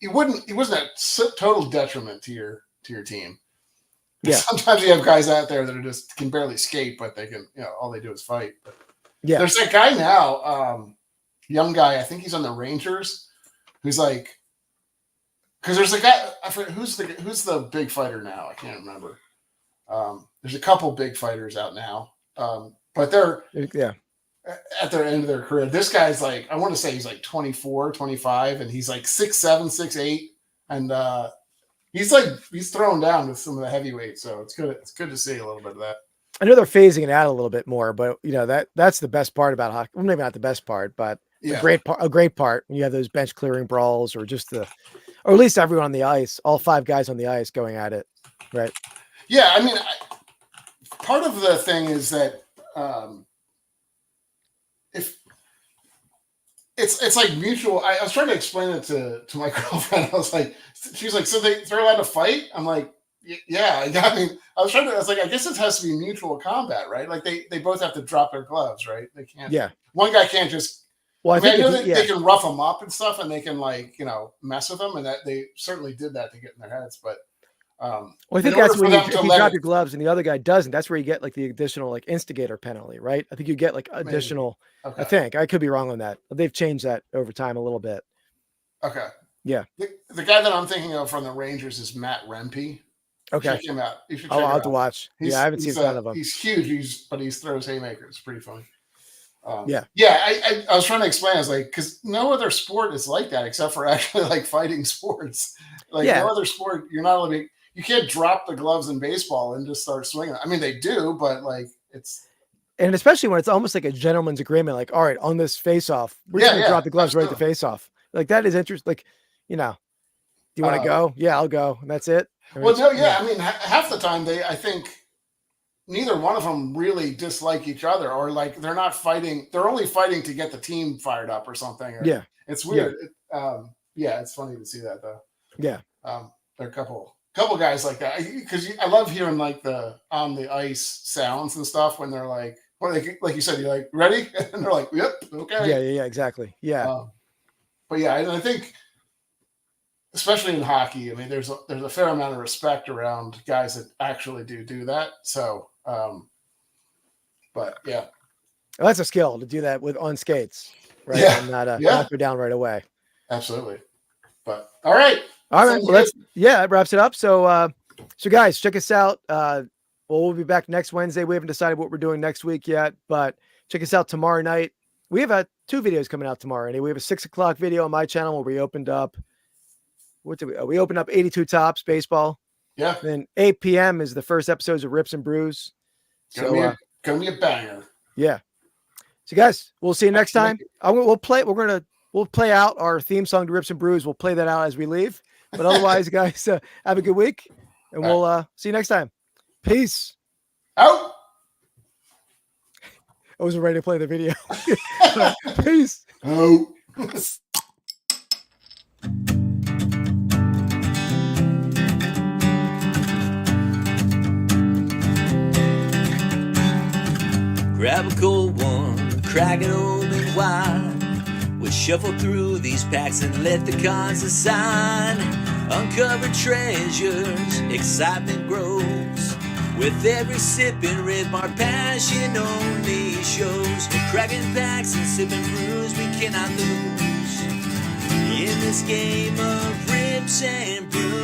wasn't a total detriment to your team. Yeah. Sometimes you have guys out there that are just can barely skate, but they can, all they do is fight. But yeah, there's that guy now, young guy. I think he's on the Rangers. Who's like, because there's a guy. I forget who's the big fighter now. I can't remember. There's a couple big fighters out now, but they're at their end of their career. This guy's like, I want to say he's like 24, 25, and he's like 6'7", 6'8", and he's thrown down with some of the heavyweights. So it's good. It's good to see a little bit of that. I know they're phasing it out a little bit more, but that's the best part about hockey. Well, maybe not the best part, but a great part when you have those bench clearing brawls or or at least everyone on the ice, all 5 guys on the ice going at it. Right. Yeah. I mean, part of the thing is that, if it's like mutual, I was trying to explain it to my girlfriend. I was like, she's like, so they're allowed to fight? I'm like, yeah. I mean, I was like, I guess it has to be mutual combat, right? Like they both have to drop their gloves, right? They can't. Yeah. One guy can't just. Well, I know they can rough them up and stuff, and they can mess with them, and that they certainly did that to get in their heads. But I think that's when if you drop your gloves and the other guy doesn't, that's where you get like the additional instigator penalty, right? I think you get additional. Okay. I think I could be wrong on that. They've changed that over time a little bit. Okay. Yeah. The guy that I'm thinking of from the Rangers is Matt Rempe. Okay. Check him out. You should I'll have to watch. I haven't seen a ton of him. He's huge. But he throws haymakers. It's pretty funny. Yeah. I was trying to explain. I was like, because no other sport is like that except for actually fighting sports. No other sport, you're not you can't drop the gloves in baseball and just start swinging. I mean, they do, but it's. And especially when it's almost like a gentleman's agreement, all right, on this face-off, we're just going to drop the gloves right at the face-off. like that is interesting. Like, do you want to go? Yeah, I'll go. And that's it. I mean, Well, no, yeah. I mean, half the time I think neither one of them really dislike each other, or like they're not fighting. They're only fighting to get the team fired up or something. Or, yeah. It's weird. Yeah, it's funny to see that though. Yeah. There are a couple guys like that, because I love hearing like the on the ice sounds and stuff when they're like, like you said, you're like, ready? And they're like, yep, okay. Yeah, exactly. Yeah. But yeah, I think especially in hockey, I mean, there's a fair amount of respect around guys that actually do that. So, but yeah, Well, that's a skill to do that on skates, right? Yeah. And not go down right away. absolutely. But all right. All right. Sounds Well, good. that wraps it up. So guys, check us out. We'll be back next Wednesday. We haven't decided what we're doing next week yet, but check us out tomorrow night. We have 2 videos coming out tomorrow. And we have a 6:00 video on my channel where we opened up. We opened up 82 Tops baseball. Yeah. Then 8 p.m. is the first episodes of Rips and Brews. Gonna be a banger. Yeah. So guys, we'll see you next time. We'll play out our theme song to Rips and Brews. We'll play that out as we leave. But otherwise, guys, have a good week, and we'll see you next time. Peace. Out. I wasn't ready to play the video. Peace. Out. Grab a cold one, crack it open wide. We'll shuffle through these packs and let the cards decide. Uncover treasures, excitement grows. With every sip and rip, our passion only shows. We're cracking packs and sipping brews, we cannot lose. In this game of rips and brews.